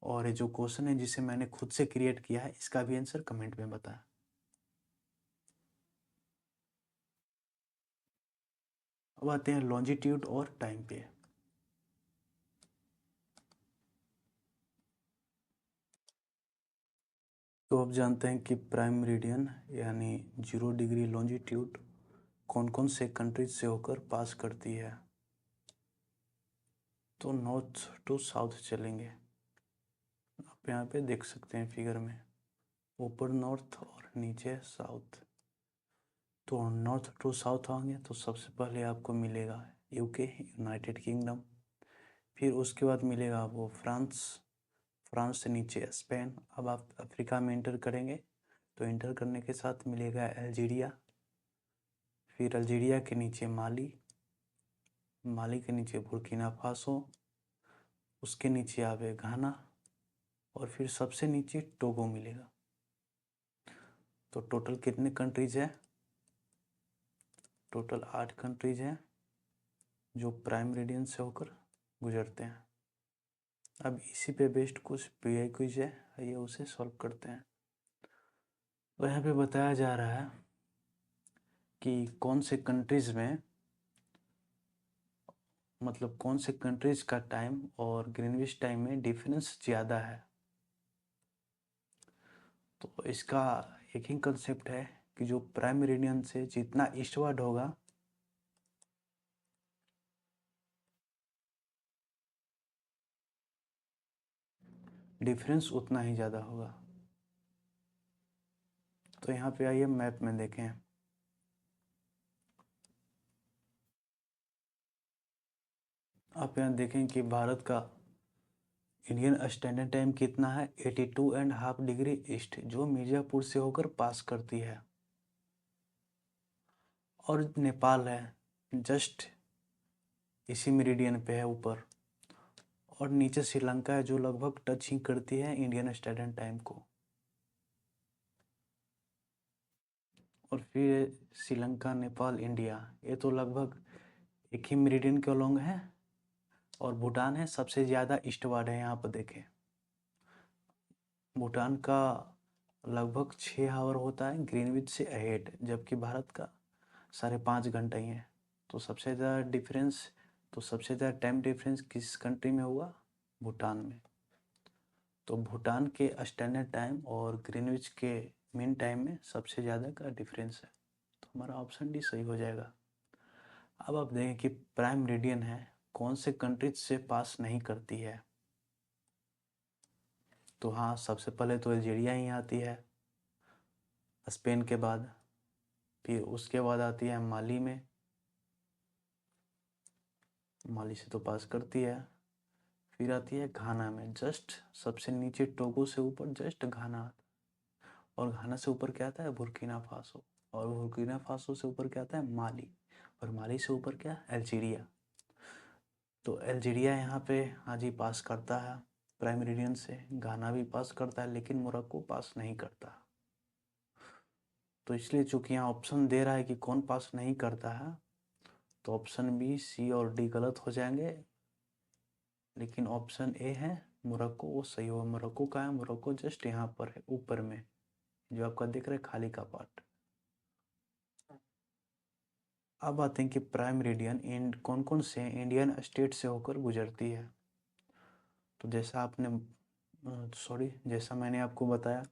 और ये जो क्वेश्चन है जिसे मैंने खुद से क्रिएट किया है इसका भी आंसर कमेंट में बताएं। अब आते हैं लॉन्जिट्यूड और टाइम पे। तो अब जानते हैं कि प्राइम मेरिडियन यानी 0 डिग्री लॉन्जिट्यूड कौन कौन से कंट्रीज से होकर पास करती है। तो नॉर्थ टू साउथ चलेंगे, आप यहाँ पे देख सकते हैं फिगर में, ऊपर नॉर्थ और नीचे साउथ। तो नॉर्थ टू साउथ आएंगे तो सबसे पहले आपको मिलेगा UK यूनाइटेड किंगडम, फिर उसके बाद मिलेगा वो फ्रांस, फ्रांस से नीचे स्पेन। अब आप अफ्रीका में इंटर करेंगे तो इंटर करने के साथ मिलेगा अल्जीरिया, फिर अल्जीरिया के नीचे माली, माली के नीचे बुर्किना फासो, उसके नीचे आवे घाना और फिर सबसे नीचे टोगो मिलेगा। तो टोटल कितने कंट्रीज हैं, टोटल 8 कंट्रीज हैं जो प्राइम मेरिडियन से होकर गुजरते हैं। अब इसी पे बेस्ड कुछ पीआई क्विज है, आइए उसे सॉल्व करते हैं। तो यहाँ पे बताया जा रहा है कि कौन से कंट्रीज़ में, मतलब कौन से कंट्रीज़ का टाइम और ग्रीनविच टाइम में डिफरेंस ज़्यादा है। तो इसका एक ही कंसेप्ट है कि जो प्राइम मेरिडियन से जितना ईस्टवर्ड होगा डिफरेंस उतना ही ज़्यादा होगा। तो यहाँ पे आइए मैप में देखें। आप यहाँ देखें कि भारत का इंडियन स्टैंडर्ड टाइम कितना है, 82.5 डिग्री ईस्ट, जो मिर्ज़ापुर से होकर पास करती है। और नेपाल है जस्ट इसी मेरिडियन पे है ऊपर, और नीचे श्रीलंका है जो लगभग टच ही करती है इंडियन स्टैंडर्ड टाइम को। और फिर श्रीलंका, नेपाल, इंडिया, ये तो लगभग एक ही मेरिडियन के अलोंग है। और भूटान है सबसे ज़्यादा ईस्टवर्ड है। यहाँ पर देखें भूटान का लगभग 6 आवर होता है ग्रीनविच से अहेड, जबकि भारत का 5.5 घंटा ही है। तो सबसे ज़्यादा डिफरेंस, तो सबसे ज़्यादा टाइम डिफरेंस किस कंट्री में हुआ, भूटान में। तो भूटान के स्टैंडर्ड टाइम और ग्रीनविच के मीन टाइम में सबसे ज़्यादा का डिफरेंस है। तो हमारा ऑप्शन डी सही हो जाएगा। अब आप देखें कि प्राइम मेरिडियन है कौन से कंट्रीज से पास नहीं करती है। तो हाँ, सबसे पहले तो अल्जीरिया ही आती है स्पेन के बाद, फिर उसके बाद आती है माली में, माली से तो पास करती है। फिर आती है घाना में, जस्ट सबसे नीचे टोगो से ऊपर जस्ट घाना आता है। और घाना से ऊपर क्या आता है, बुर्किना फासो। और बुर्किना फासो से ऊपर क्या आता है, माली। और माली से ऊपर क्या, अल्जीरिया। तो अल्जीरिया यहाँ पे आज ही पास करता है प्राइम मेरिडियन से। घाना भी पास करता है लेकिन मोरक्को पास नहीं करता। तो इसलिए चूंकि यहाँ ऑप्शन दे रहा है कि कौन पास नहीं करता है, तो ऑप्शन बी, सी और डी गलत हो जाएंगे। लेकिन ऑप्शन ए है मोरक्को, वो सही होगा। मोरक्को का है, मोरक्को जस्ट यहाँ पर है ऊपर में, जो आपका दिख रहा है खाली का पार्ट। अब आते हैं कि प्राइम मेरिडियन कौन कौन से इंडियन स्टेट से होकर गुजरती है। तो जैसा आपने जैसा मैंने आपको बताया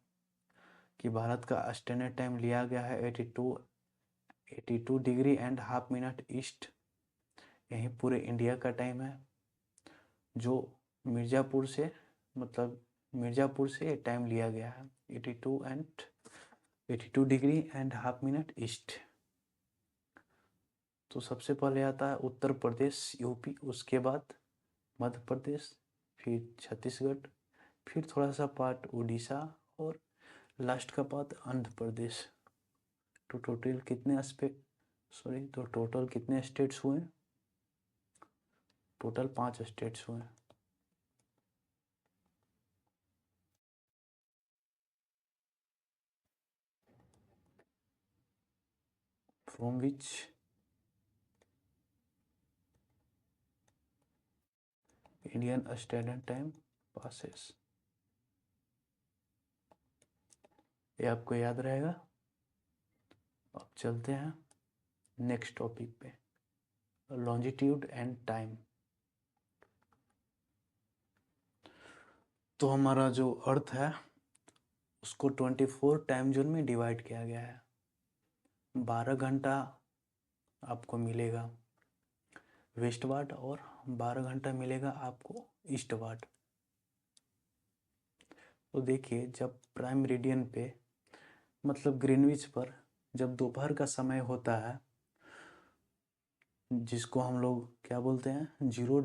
कि भारत का स्टैंडर्ड टाइम लिया गया है 82 degree and half minute east. यही पूरे इंडिया का टाइम है, जो मिर्ज़ापुर से, मतलब मिर्ज़ापुर से टाइम लिया गया है 82 degree and half minute east. तो सबसे पहले आता है उत्तर प्रदेश, यूपी, उसके बाद मध्य प्रदेश, फिर छत्तीसगढ़, फिर थोड़ा सा पार्ट उड़ीसा, और लास्ट का पार्ट आंध्र प्रदेश। तो टोटल कितने स्टेट्स हुए, टोटल 5 स्टेट्स हुए। From which Indian standard time passes, ये आपको याद रहेगा। अब चलते हैं नेक्स्ट टॉपिक पे, लॉन्जिट्यूड एंड टाइम। तो हमारा जो अर्थ है उसको 24 टाइम जोन में डिवाइड किया गया है। 12 घंटा आपको मिलेगा वेस्ट वार्ड और 12 घंटा मिलेगा आपको ईस्ट वार्ड। तो देखिए जब प्राइम मेरिडियन पे, मतलब ग्रीनविच पर, जब दोपहर का समय होता है, जिसको हम लोग क्या बोलते हैं, 0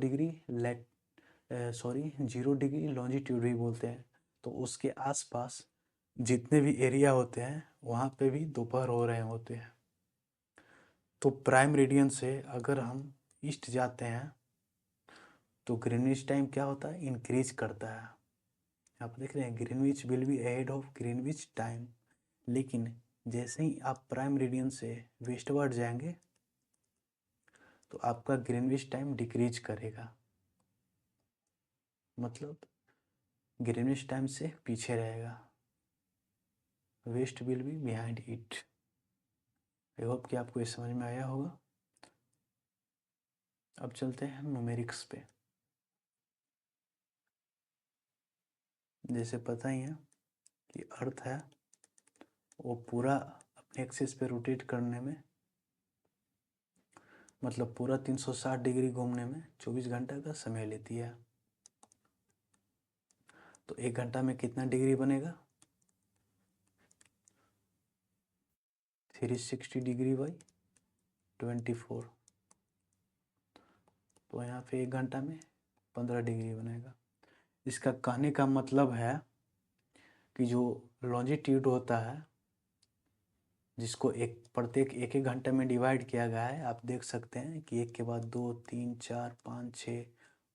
डिग्री लॉन्जिट्यूड भी बोलते हैं। तो उसके आसपास जितने भी एरिया होते हैं वहाँ पे भी दोपहर हो रहे होते हैं। तो प्राइम मेरिडियन से अगर हम ईस्ट जाते हैं तो ग्रीनविच टाइम क्या होता है, इंक्रीज करता है। आप देख रहे हैं Greenwich will be ahead of Greenwich time. लेकिन जैसे ही आप प्राइम मेरिडियन से वेस्टवर्ड जाएंगे तो आपका ग्रीनविच टाइम डिक्रीज करेगा। मतलब ग्रीनिश टाइम से पीछे रहेगा, west will be behind it. I hope कि आपको ये समझ में आया होगा। अब चलते हैं न्यूमेरिक्स पे। जैसे पता ही है कि अर्थ है वो पूरा अपने एक्सिस पे रोटेट करने में, मतलब पूरा 360 डिग्री घूमने में 24 घंटा का समय लेती है। तो 1 घंटा में कितना डिग्री बनेगा? 360 डिग्री बाई 24। तो यहाँ पे 1 घंटा में 15 डिग्री बनेगा। इसका कहने का मतलब है कि जो लॉन्जिट्यूड होता है, जिसको प्रत्येक 1-1 घंटे में डिवाइड किया गया है, आप देख सकते हैं कि 1 के बाद 2 3 4 5 6,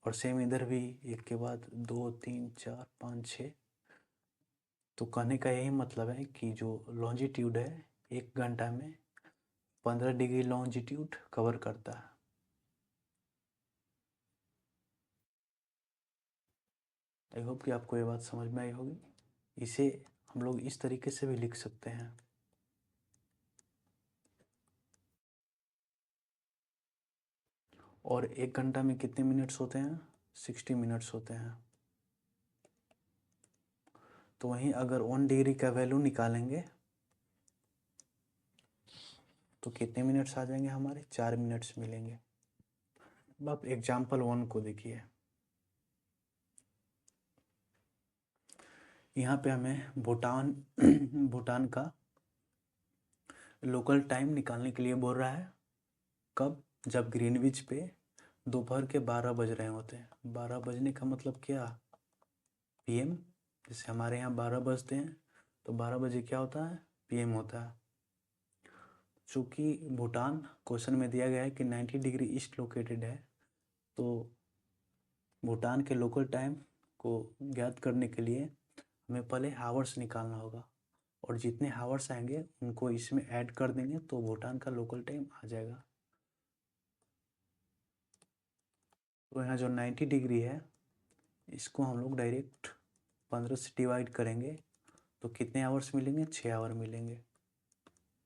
और सेम इधर भी 1 के बाद 2 3 4 5 6। तो कहने का यही मतलब है कि जो लॉन्जिट्यूड है 1 घंटा में 15 डिग्री लॉन्जिट्यूड कवर करता है। आई होप कि आपको ये बात समझ में आई होगी। इसे हम लोग इस तरीके से भी लिख सकते हैं। और 1 घंटा में कितने मिनट्स होते हैं? 60 मिनट्स होते हैं। तो वहीं अगर 1 डिग्री का वैल्यू निकालेंगे तो कितने मिनट्स आ जाएंगे हमारे? 4 मिनट्स मिलेंगे। अब आप एग्जाम्पल 1 को देखिए। यहाँ पे हमें भूटान का लोकल टाइम निकालने के लिए बोल रहा है। कब? जब ग्रीनविच पे दोपहर के 12 बज रहे होते हैं। 12 बजने का मतलब क्या? पीएम। जैसे हमारे यहाँ 12 बजते हैं तो 12 बजे क्या होता है? पीएम होता है। चूँकि भूटान क्वेश्चन में दिया गया है कि 90 डिग्री ईस्ट लोकेटेड है, तो भूटान के लोकल टाइम को ज्ञात करने के लिए हमें पहले हावर्स निकालना होगा, और जितने हावर्स आएंगे उनको इसमें ऐड कर देंगे तो भूटान का लोकल टाइम आ जाएगा। तो यहाँ जो 90 डिग्री है इसको हम लोग डायरेक्ट 15 से डिवाइड करेंगे तो कितने आवर्स मिलेंगे? 6 आवर मिलेंगे।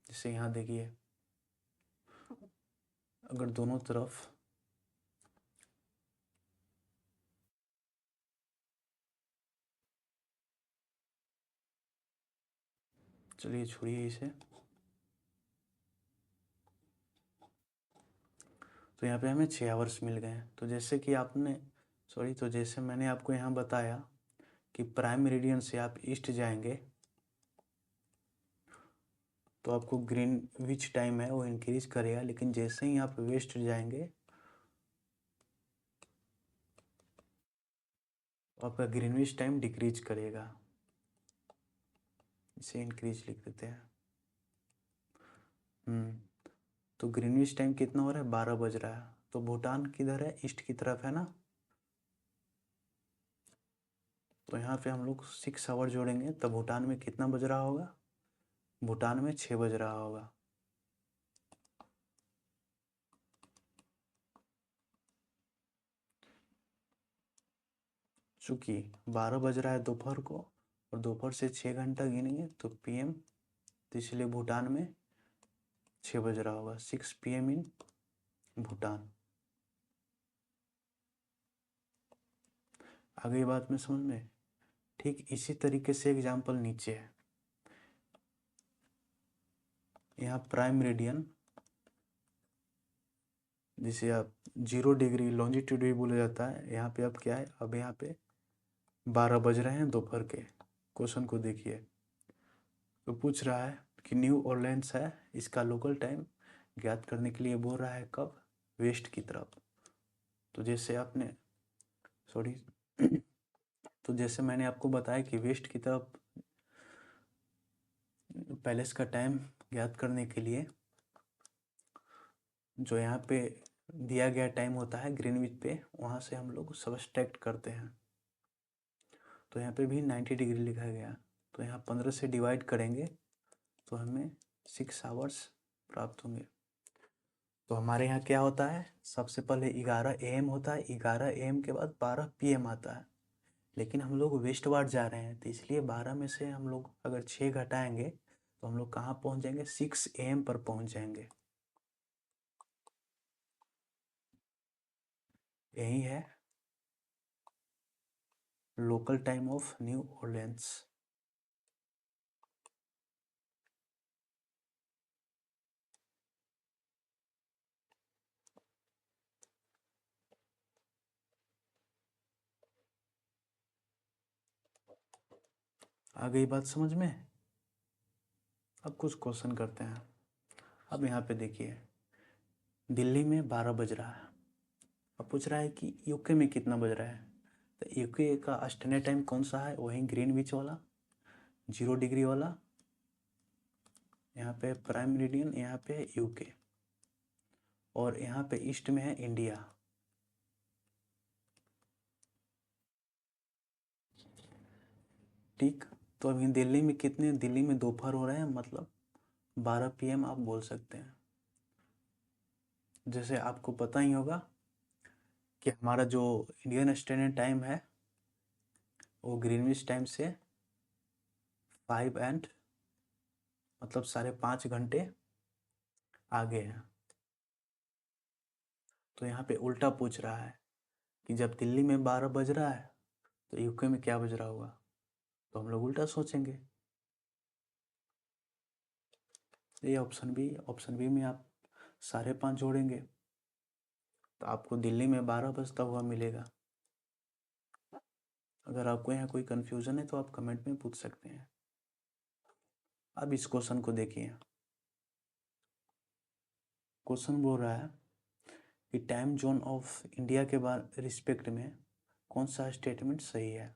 जैसे यहाँ देखिए, अगर दोनों तरफ चलिए छोड़िए इसे। तो यहाँ पे हमें 6 आवर्स मिल गए हैं। तो जैसे कि तो जैसे मैंने आपको यहाँ बताया कि प्राइम मेरिडियन से आप ईस्ट जाएंगे तो आपको ग्रीनविच टाइम है वो इंक्रीज करेगा, लेकिन जैसे ही आप वेस्ट जाएंगे तो आपका ग्रीनविच टाइम डिक्रीज करेगा। इसे इंक्रीज लिख देते हैं। तो ग्रीनविच टाइम कितना हो रहा है? 12 बज रहा है। तो भूटान किधर है? ईस्ट की तरफ है ना। तो यहाँ पे हम लोग 6 आवर जोड़ेंगे तो भूटान में कितना बज रहा होगा? भूटान में 6 बज रहा होगा। चूँकि 12 बज रहा है दोपहर को और दोपहर से 6 घंटा गिनेंगे तो पीएम, तो इसलिए भूटान में 6 बज रहा होगा। 6 PM इन भूटान। आगे बात में समझ में? ठीक इसी तरीके से एग्जाम्पल नीचे है। यहाँ प्राइम मेरिडियन, जिसे आप 0 डिग्री लॉन्जिट्यूड भी बोला जाता है, यहाँ पे अब क्या है? अब यहाँ पे 12 बज रहे हैं दोपहर के। क्वेश्चन को देखिए, तो पूछ रहा है कि न्यू ऑरलेंस है, इसका लोकल टाइम ज्ञात करने के लिए बोल रहा है कब? वेस्ट की तरफ। तो जैसे आपने सॉरी तो जैसे मैंने आपको बताया कि वेस्ट की तरफ पैलेस का टाइम ज्ञात करने के लिए जो यहाँ पे दिया गया टाइम होता है ग्रीनविच पे, वहाँ से हम लोग सब्सट्रैक्ट करते हैं। तो यहाँ पे भी 90 डिग्री लिखा गया, तो यहाँ 15 से डिवाइड करेंगे तो हमें 6 आवर्स प्राप्त होंगे। तो हमारे यहाँ क्या होता है? सबसे पहले 11 AM होता है, 11 AM के बाद 12 PM आता है। लेकिन हम लोग वेस्ट वार्ड जा रहे हैं, तो इसलिए 12 में से हम लोग अगर 6 घटाएंगे तो हम लोग कहाँ पहुँच जाएंगे, 6 AM पर पहुँच जाएंगे। यही है local time of New Orleans. आ गई बात समझ में? अब कुछ क्वेश्चन करते हैं। अब यहाँ पे देखिए, दिल्ली में 12 बज रहा है। अब पूछ रहा है कि यूके में कितना बज रहा है। तो यूके का स्टैंडर्ड टाइम कौन सा है, वही ग्रीनविच वाला 0 डिग्री वाला। यहाँ पे प्राइम मेरिडियन, यहाँ पे यूके, और यहाँ पे ईस्ट में है इंडिया। ठीक, तो अभी दिल्ली में कितने, दिल्ली में दोपहर हो रहे हैं, मतलब 12 PM आप बोल सकते हैं। जैसे आपको पता ही होगा कि हमारा जो इंडियन स्टैंडर्ड टाइम है वो ग्रीनविच टाइम से 5 एंड मतलब 5.5 घंटे आगे है। तो यहाँ पे उल्टा पूछ रहा है कि जब दिल्ली में 12 बज रहा है तो यूके में क्या बज रहा होगा। तो हम लोग उल्टा सोचेंगे। ये ऑप्शन बी में आप 5.5 जोड़ेंगे तो आपको दिल्ली में 12 बजता हुआ मिलेगा। अगर आपको यहाँ कोई कन्फ्यूज़न है तो आप कमेंट में पूछ सकते हैं। अब इस क्वेश्चन को देखिए। क्वेश्चन बोल रहा है कि टाइम जोन ऑफ इंडिया के बारे रिस्पेक्ट में कौन सा स्टेटमेंट सही है।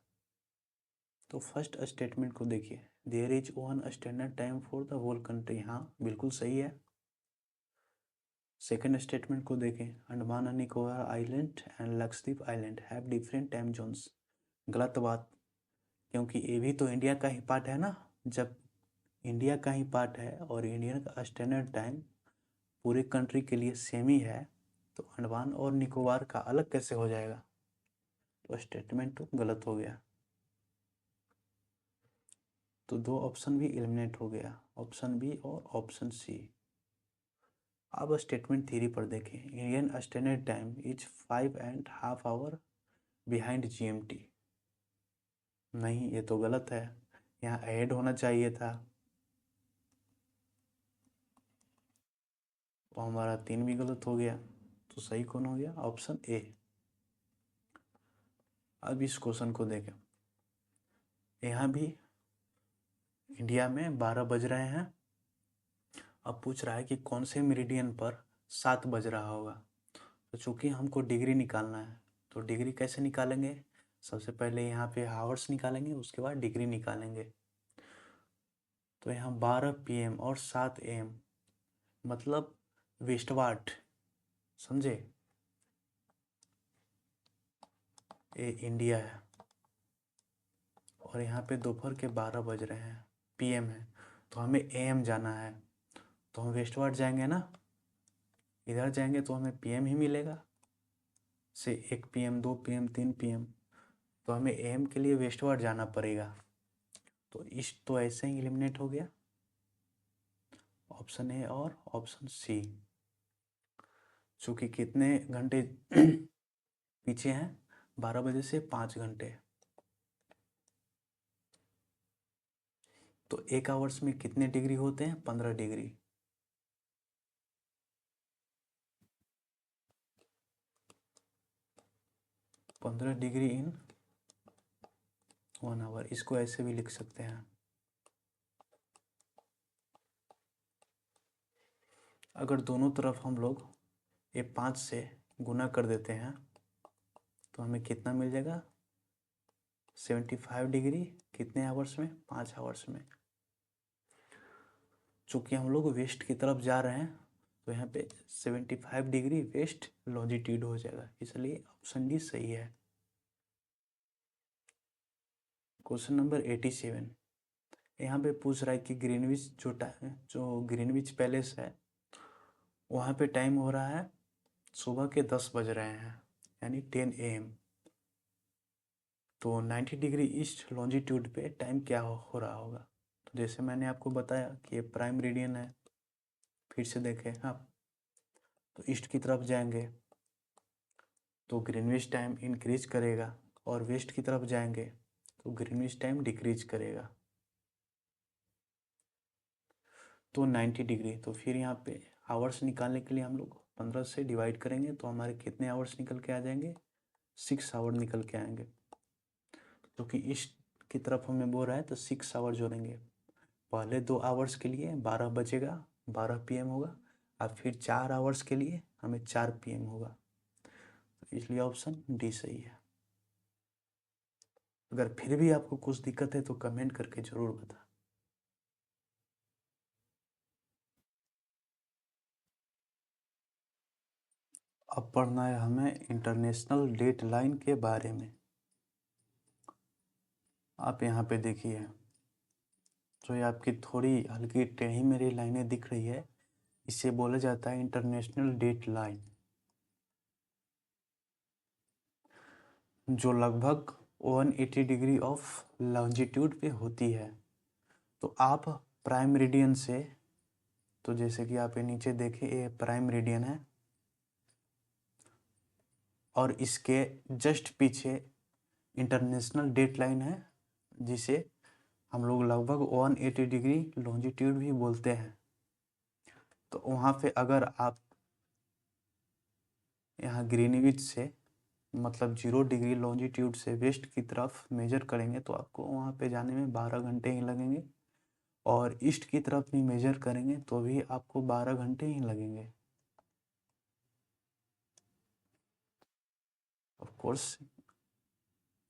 तो फर्स्ट स्टेटमेंट को देखिए, there is one standard time for the whole country. हाँ, बिल्कुल सही है। सेकेंड स्टेटमेंट को देखें, Andaman and Nicobar island and Lakshadweep island have different time zones. गलत बात, क्योंकि ये भी तो इंडिया का ही पार्ट है ना। जब इंडिया का ही पार्ट है और इंडियन का स्टैंडर्ड टाइम पूरे कंट्री के लिए सेम ही है, तो अंडमान और निकोबार का अलग कैसे हो जाएगा। तो स्टेटमेंट तो गलत हो गया। तो 2 ऑप्शन भी एलिमिनेट हो गया, ऑप्शन बी और ऑप्शन सी। अब स्टेटमेंट थ्री पर देखें, Indian standard time is 5.5 hour behind GMT। नहीं, ये तो गलत है, यहाँ ऐड होना चाहिए था। तो हमारा 3 भी गलत हो गया। तो सही कौन हो गया, ऑप्शन ए। अब इस क्वेश्चन को देखें, यहाँ भी इंडिया में 12 बज रहे हैं। अब पूछ रहा है कि कौन से मेरिडियन पर 7 बज रहा होगा। तो चूंकि हमको डिग्री निकालना है, तो डिग्री कैसे निकालेंगे, सबसे पहले यहाँ पे हावर्स निकालेंगे, उसके बाद डिग्री निकालेंगे। तो यहाँ 12 PM और 7 AM मतलब वेस्टवार्ड, समझे, ये इंडिया है। और यहाँ पे दोपहर के 12 बज रहे हैं, PM है, तो हमें AM जाना है। तो हम वेस्टवार्ड जाएंगे ना, इधर जाएंगे तो हमें PM ही मिलेगा, से 1 PM 2 PM 3 PM। तो हमें AM के लिए वेस्टवार्ड जाना पड़ेगा। तो तो ऐसे ही एलिमिनेट हो गया, ऑप्शन ए और ऑप्शन सी। चूँकि कितने घंटे पीछे हैं, 12 बजे से 5 घंटे। तो 1 आवर्स में कितने डिग्री होते हैं, 15 डिग्री। पंद्रह डिग्री इन 1 आवर, इसको ऐसे भी लिख सकते हैं। अगर दोनों तरफ हम लोग ये 5 से गुना कर देते हैं तो हमें कितना मिल जाएगा, 75 डिग्री। कितने आवर्स में, 5 आवर्स में। चूँकि हम लोग वेस्ट की तरफ जा रहे हैं तो यहाँ पे 75 डिग्री वेस्ट लॉन्जिट्यूड हो जाएगा, इसलिए ऑप्शन डी सही है। क्वेश्चन नंबर 87, यहाँ पे पूछ रहा है कि ग्रीनविच जो ग्रीनविच पैलेस है वहाँ पे टाइम हो रहा है सुबह के 10 बज रहे हैं, यानी 10 AM। तो 90 डिग्री ईस्ट लॉन्जिट्यूड पे टाइम क्या हो रहा होगा। तो जैसे मैंने आपको बताया कि ये प्राइम मेरिडियन है, फिर से देखें आप, तो ईस्ट की तरफ जाएंगे तो ग्रीनविच टाइम इंक्रीज करेगा, और वेस्ट की तरफ जाएंगे तो ग्रीनविच टाइम डिक्रीज करेगा। तो 90 डिग्री, तो फिर यहाँ पे आवर्स निकालने के लिए हम लोग 15 से डिवाइड करेंगे तो हमारे कितने आवर्स निकल के आ जाएंगे, 6 आवर निकल के आएंगे। क्योंकि ईस्ट की तरफ हमें बोल रहा है तो 6 आवर जोड़ेंगे। पहले 2 आवर्स के लिए 12 बजेगा, 12 PM होगा, और फिर 4 आवर्स के लिए हमें 4 PM होगा। तो इसलिए ऑप्शन डी सही है। अगर फिर भी आपको कुछ दिक्कत है तो कमेंट करके ज़रूर बता। अब पढ़ना है हमें इंटरनेशनल डेट लाइन के बारे में। आप यहाँ पे देखिए, जो ये आपकी थोड़ी हल्की टेढ़ी मेढ़ी लाइनें दिख रही है, इसे बोला जाता है इंटरनेशनल डेट लाइन, जो लगभग 180 डिग्री ऑफ लॉन्जिट्यूड पे होती है। तो आप प्राइम मेरिडियन से, तो जैसे कि आप ये नीचे देखें, ये प्राइम मेरिडियन है और इसके जस्ट पीछे इंटरनेशनल डेट लाइन है, जिसे हम लोग लगभग 180 डिग्री लॉन्जिट्यूड भी बोलते हैं। तो वहाँ पे अगर आप यहाँ ग्रीनविच से मतलब 0 डिग्री लॉन्जिट्यूड से वेस्ट की तरफ मेजर करेंगे तो आपको वहाँ पे जाने में 12 घंटे ही लगेंगे, और ईस्ट की तरफ भी मेजर करेंगे तो भी आपको 12 घंटे ही लगेंगे। ऑफ कोर्स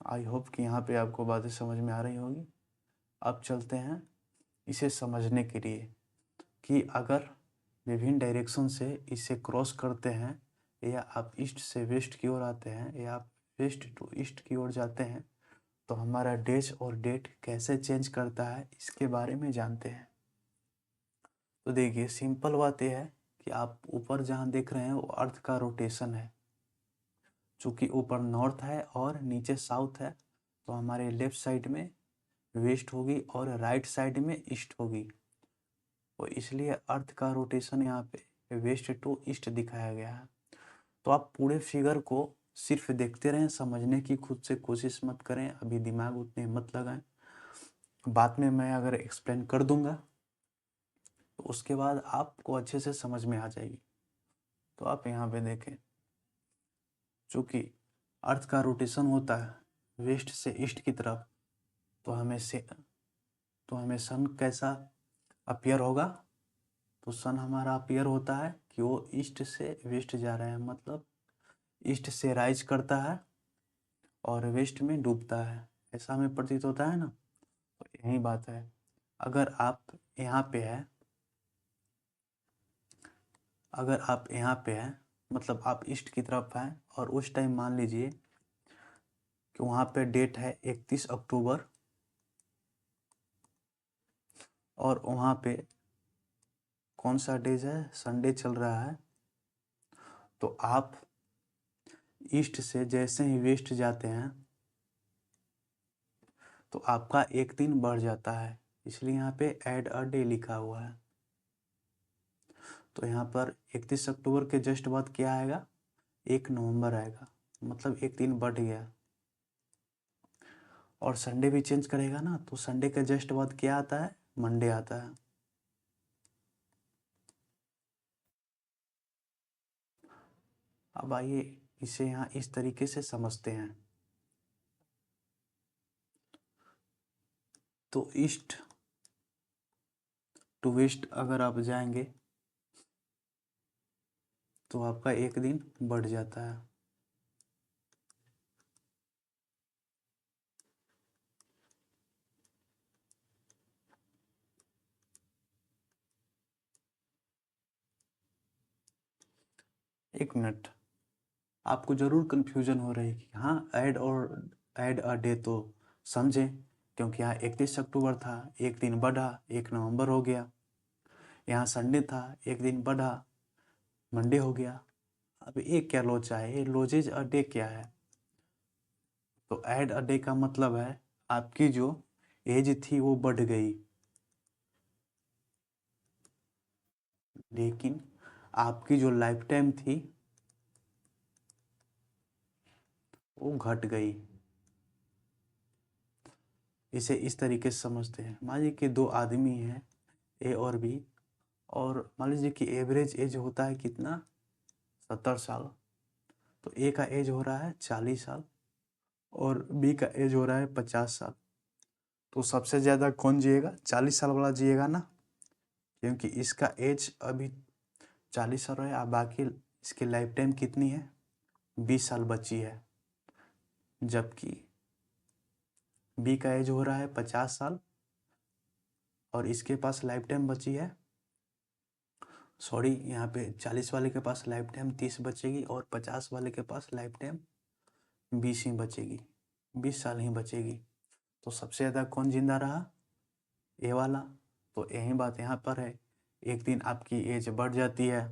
आई होप कि यहाँ पे आपको बातें समझ में आ रही होगी। अब चलते हैं इसे समझने के लिए कि अगर विभिन्न डायरेक्शन से इसे क्रॉस करते हैं, या आप ईस्ट से वेस्ट की ओर आते हैं, या आप वेस्ट टू ईस्ट की ओर जाते हैं, तो हमारा डेज और डेट कैसे चेंज करता है इसके बारे में जानते हैं। तो देखिए, सिंपल बात यह है कि आप ऊपर जहाँ देख रहे हैं वो अर्थ का रोटेशन है। चूँकि ऊपर नॉर्थ है और नीचे साउथ है, तो हमारे लेफ्ट साइड में वेस्ट होगी और राइट साइड में ईस्ट होगी। तो इसलिए अर्थ का रोटेशन यहाँ पे वेस्ट टू ईस्ट दिखाया गया है। तो आप पूरे फिगर को सिर्फ देखते रहें, समझने की खुद से कोशिश मत करें, अभी दिमाग उतने मत लगाएं। बाद में मैं अगर एक्सप्लेन कर दूंगा तो उसके बाद आपको अच्छे से समझ में आ जाएगी। तो आप यहाँ पे देखें, चूँकि अर्थ का रोटेशन होता है वेस्ट से ईस्ट की तरफ, तो हमें सन कैसा अपीयर होगा। तो सन हमारा अपीयर होता है कि वो ईस्ट से वेस्ट जा रहे हैं, मतलब ईस्ट से राइज करता है और वेस्ट में डूबता है, ऐसा हमें प्रतीत होता है ना। तो यही बात है। अगर आप यहाँ पे है, अगर आप यहाँ पे हैं, मतलब आप ईस्ट की तरफ हैं, और उस टाइम मान लीजिए कि वहाँ पे डेट है 31 अक्टूबर, और वहाँ पे कौन सा डेज है, संडे चल रहा है। तो आप ईस्ट से जैसे ही वेस्ट जाते हैं तो आपका एक दिन बढ़ जाता है, इसलिए यहाँ पे ऐड अ डे लिखा हुआ है। तो यहाँ पर 31 अक्टूबर के जस्ट बाद क्या आएगा, 1 नवंबर आएगा, मतलब एक दिन बढ़ गया। और संडे भी चेंज करेगा ना, तो संडे के जस्ट बाद क्या आता है, मंडे आता है। अब आइए इसे यहाँ इस तरीके से समझते हैं। तो ईस्ट टू वेस्ट अगर आप जाएंगे तो आपका एक दिन बढ़ जाता है। एक मिनट, आपको ज़रूर कन्फ्यूजन हो रही है कि हाँ ऐड अ डे तो समझें, क्योंकि यहाँ 31 अक्टूबर था, एक दिन बढ़ा, 1 नवंबर हो गया। यहाँ संडे था, एक दिन बढ़ा, मंडे हो गया। अब ये क्या लोचा है, ये लोजेज अ डे क्या है। तो ऐड अ डे का मतलब है आपकी जो एज थी वो बढ़ गई, लेकिन आपकी जो लाइफ टाइम थी वो घट गई। इसे इस तरीके से समझते हैं। मान लीजिए कि दो आदमी हैं, ए और बी, और मान लीजिए कि एवरेज एज होता है कितना, 70 साल। तो ए का एज हो रहा है 40 साल और बी का एज हो रहा है 50 साल। तो सबसे ज़्यादा कौन जिएगा? 40 साल वाला जिएगा ना, क्योंकि इसका एज अभी 40 साल है, अब बाकी इसकी लाइफ टाइम कितनी है, 20 साल बची है। जबकि बी का एज हो रहा है 50 साल और इसके पास लाइफ टाइम बची है, सॉरी यहाँ पे 40 वाले के पास लाइफ टाइम 30 बचेगी और 50 वाले के पास लाइफ टाइम 20 ही बचेगी, 20 साल ही बचेगी। तो सबसे ज़्यादा कौन जिंदा रहा? ए वाला। तो यही बात यहाँ पर है, एक दिन आपकी एज बढ़ जाती है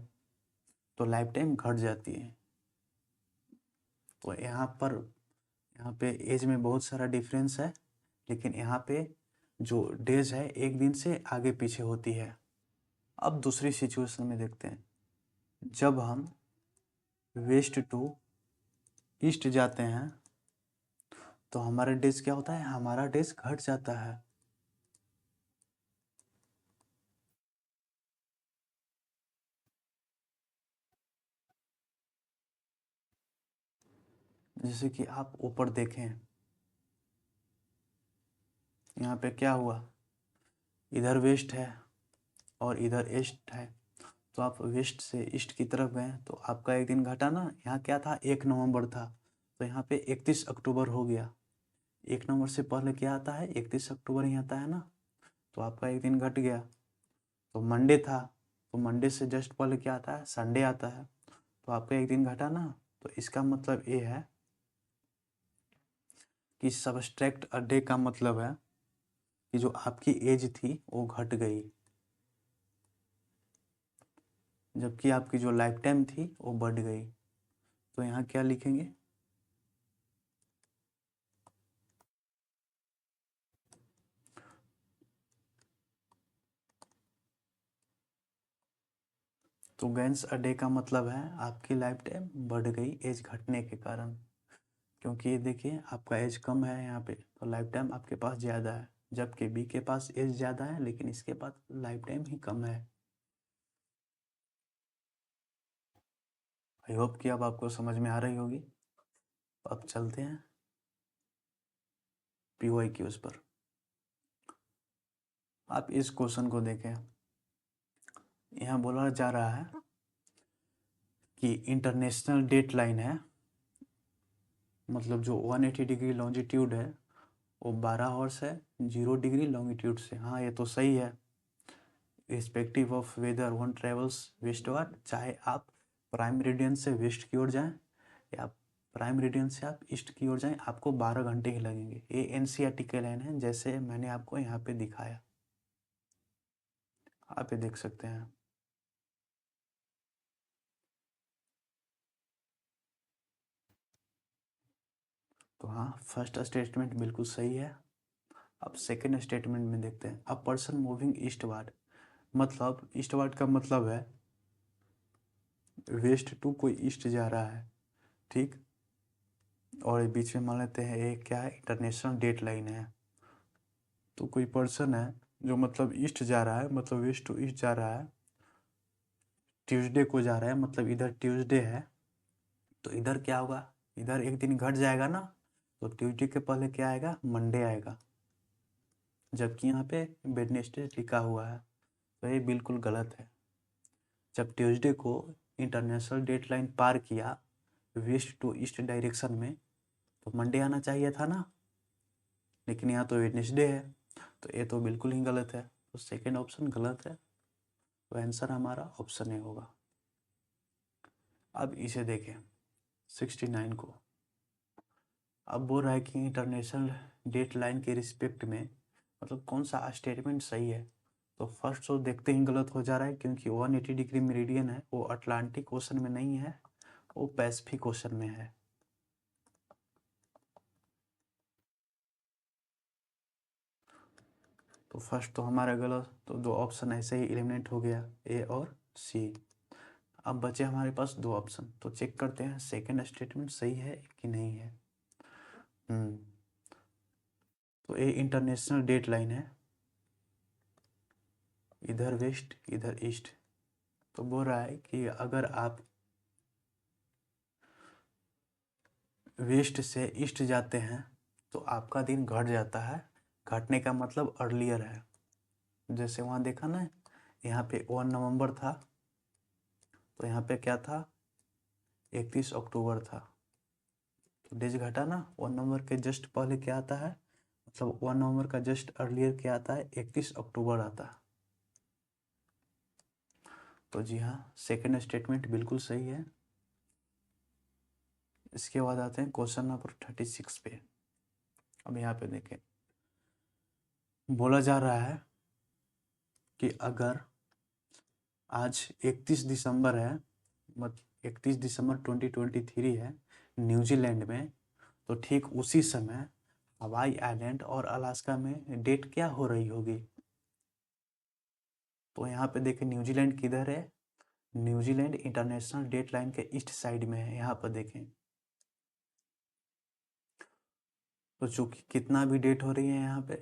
तो लाइफ टाइम घट जाती है। तो यहाँ पे एज में बहुत सारा डिफरेंस है, लेकिन यहाँ पे जो डेज है एक दिन से आगे पीछे होती है। अब दूसरी सिचुएशन में देखते हैं, जब हम वेस्ट टू ईस्ट जाते हैं तो हमारा डेज क्या होता है, हमारा डेज घट जाता है। जैसे कि आप ऊपर देखें, यहाँ पे क्या हुआ, इधर वेस्ट है और इधर ईस्ट है, तो आप वेस्ट से ईस्ट की तरफ गए तो आपका एक दिन घटा ना। यहाँ क्या था, 1 नवंबर था, तो यहाँ पे 31 अक्टूबर हो गया। 1 नवंबर से पहले क्या आता है, 31 अक्टूबर ही आता है ना, तो आपका एक दिन घट गया। तो मंडे था, तो मंडे से जस्ट पहले क्या आता है, संडे आता है, तो आपका एक दिन घटा ना। तो इसका मतलब ये है कि सबट्रैक्ट अ डे का मतलब है कि जो आपकी एज थी वो घट गई, जबकि आपकी जो लाइफ टाइम थी वो बढ़ गई। तो यहाँ क्या लिखेंगे, तो गेंस अ डे का मतलब है आपकी लाइफ टाइम बढ़ गई एज घटने के कारण। क्योंकि ये देखिए आपका एज कम है यहाँ पे, तो लाइफ टाइम आपके पास ज़्यादा है, जबकि बी के पास एज ज़्यादा है लेकिन इसके पास लाइफ टाइम ही कम है। आई होप कि अब आपको समझ में आ रही होगी। अब चलते हैं PYQs पर। आप इस क्वेश्चन को देखें, यहाँ बोला जा रहा है कि इंटरनेशनल डेट लाइन है, मतलब जो 180 डिग्री लॉन्जिट्यूड है वो 12 हॉर्स है 0 डिग्री लॉन्गिट्यूड से। हाँ ये तो सही है, respective of whether one travels westward, चाहे आप प्राइम मेरिडियन से वेस्ट की ओर जाएं या प्राइम मेरिडियन से आप ईस्ट की ओर जाएं, आपको 12 घंटे ही लगेंगे। ये NCERT के लाइन है, जैसे मैंने आपको यहाँ पे दिखाया, आप ये देख सकते हैं। तो हाँ फर्स्ट स्टेटमेंट बिल्कुल सही है। अब सेकेंड स्टेटमेंट में देखते हैं, अ पर्सन मूविंग ईस्टवर्ड, मतलब ईस्टवर्ड का मतलब है वेस्ट टू कोई ईस्ट जा रहा है, ठीक। और ये बीच में मान लेते हैं ये क्या है, इंटरनेशनल डेट लाइन है। तो कोई पर्सन है जो मतलब ईस्ट जा रहा है, मतलब वेस्ट टू ईस्ट जा रहा है, ट्यूसडे को जा रहा है, मतलब इधर ट्यूसडे है, तो इधर क्या होगा, इधर एक दिन घट जाएगा ना, तो ट्यूसडे के पहले क्या आएगा, मंडे आएगा, जबकि यहाँ पे वेडनेसडे लिखा हुआ है। तो ये बिल्कुल गलत है। जब ट्यूसडे को इंटरनेशनल डेट लाइन पार किया वेस्ट टू ईस्ट डायरेक्शन में, तो मंडे आना चाहिए था ना, लेकिन यहाँ तो वेडनेसडे है, तो ये तो बिल्कुल ही गलत है। तो सेकेंड ऑप्शन गलत है, तो आंसर हमारा ऑप्शन ए होगा। अब इसे देखें 69 को, अब बोल रहा है कि इंटरनेशनल डेट लाइन के रिस्पेक्ट में मतलब कौन सा स्टेटमेंट सही है। तो फर्स्ट तो देखते ही गलत हो जा रहा है, क्योंकि 180 डिग्री मेरिडियन है वो अटलांटिक ओशन में नहीं है, वो पैसिफिक ओशन में है। तो फर्स्ट तो हमारा गलत, तो दो ऑप्शन ऐसे ही एलिमिनेट हो गया, ए और सी। अब बचे हमारे पास दो ऑप्शन, तो चेक करते हैं सेकंड स्टेटमेंट सही है कि नहीं है। तो ये इंटरनेशनल डेट लाइन है, इधर वेस्ट इधर ईस्ट। तो बोल रहा है कि अगर आप वेस्ट से ईस्ट जाते हैं तो आपका दिन घट जाता है। घटने का मतलब अर्लियर है। जैसे वहाँ देखा ना, यहाँ पे 1 नवंबर था, तो यहाँ पे क्या था, 31 अक्टूबर था। तो डेज घटा ना, 1 नवंबर के जस्ट पहले क्या आता है, मतलब 1 नवंबर का जस्ट अर्लियर क्या आता है, 31 अक्टूबर आता है। तो जी हाँ, सेकंड स्टेटमेंट बिल्कुल सही है। इसके बाद आते हैं क्वेश्चन नंबर 36 पे। अब यहाँ पे देखें, बोला जा रहा है कि अगर आज 31 दिसंबर है, मतलब 31 दिसंबर 2023 है न्यूजीलैंड में, तो ठीक उसी समय हवाई आइलैंड और अलास्का में डेट क्या हो रही होगी। तो यहाँ पे देखें न्यूजीलैंड किधर है, न्यूजीलैंड इंटरनेशनल डेट लाइन के ईस्ट साइड में है। यहाँ पर देखें, तो चूंकि कितना भी डेट हो रही है यहाँ पे,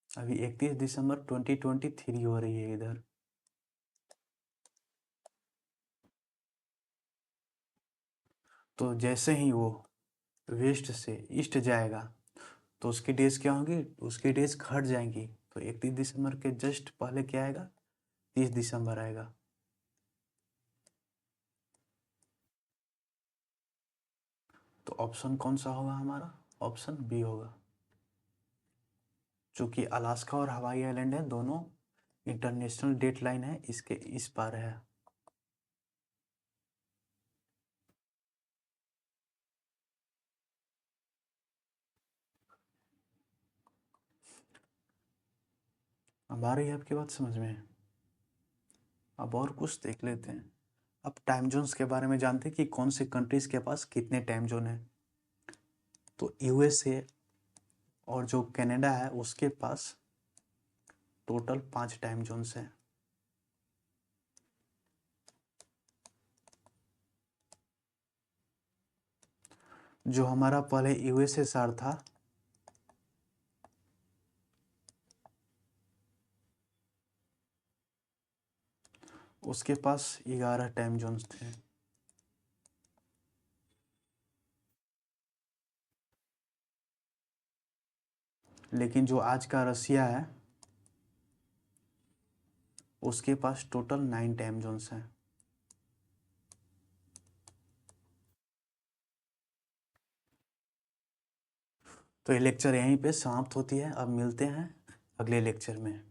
अभी 31 दिसंबर 2023 हो रही है इधर। तो जैसे ही वो वेस्ट से ईस्ट जाएगा तो उसकी डेज क्या होंगी, उसकी डेज घट जाएंगी। तो 31 दिसंबर के जस्ट पहले क्या आएगा, 30 दिसंबर आएगा। तो ऑप्शन कौन सा होगा हमारा, ऑप्शन बी होगा। चूंकि अलास्का और हवाई आइलैंड है, दोनों इंटरनेशनल डेट लाइन है, इसके इस पार है। अब आ रही है आपकी बात समझ में। अब और कुछ देख लेते हैं। अब टाइम जोन्स के बारे में जानते हैं कि कौन से कंट्रीज के पास कितने टाइम जोन है। तो यूएसए और जो कनाडा है उसके पास टोटल 5 टाइम जोन्स हैं। जो हमारा पहले यूएसएसआर था, उसके पास 11 टाइम जोन्स थे। लेकिन जो आज का रसिया है उसके पास टोटल 9 टाइम जोन्स हैं। तो ये लेक्चर यहीं पे समाप्त होती है। अब मिलते हैं अगले लेक्चर में।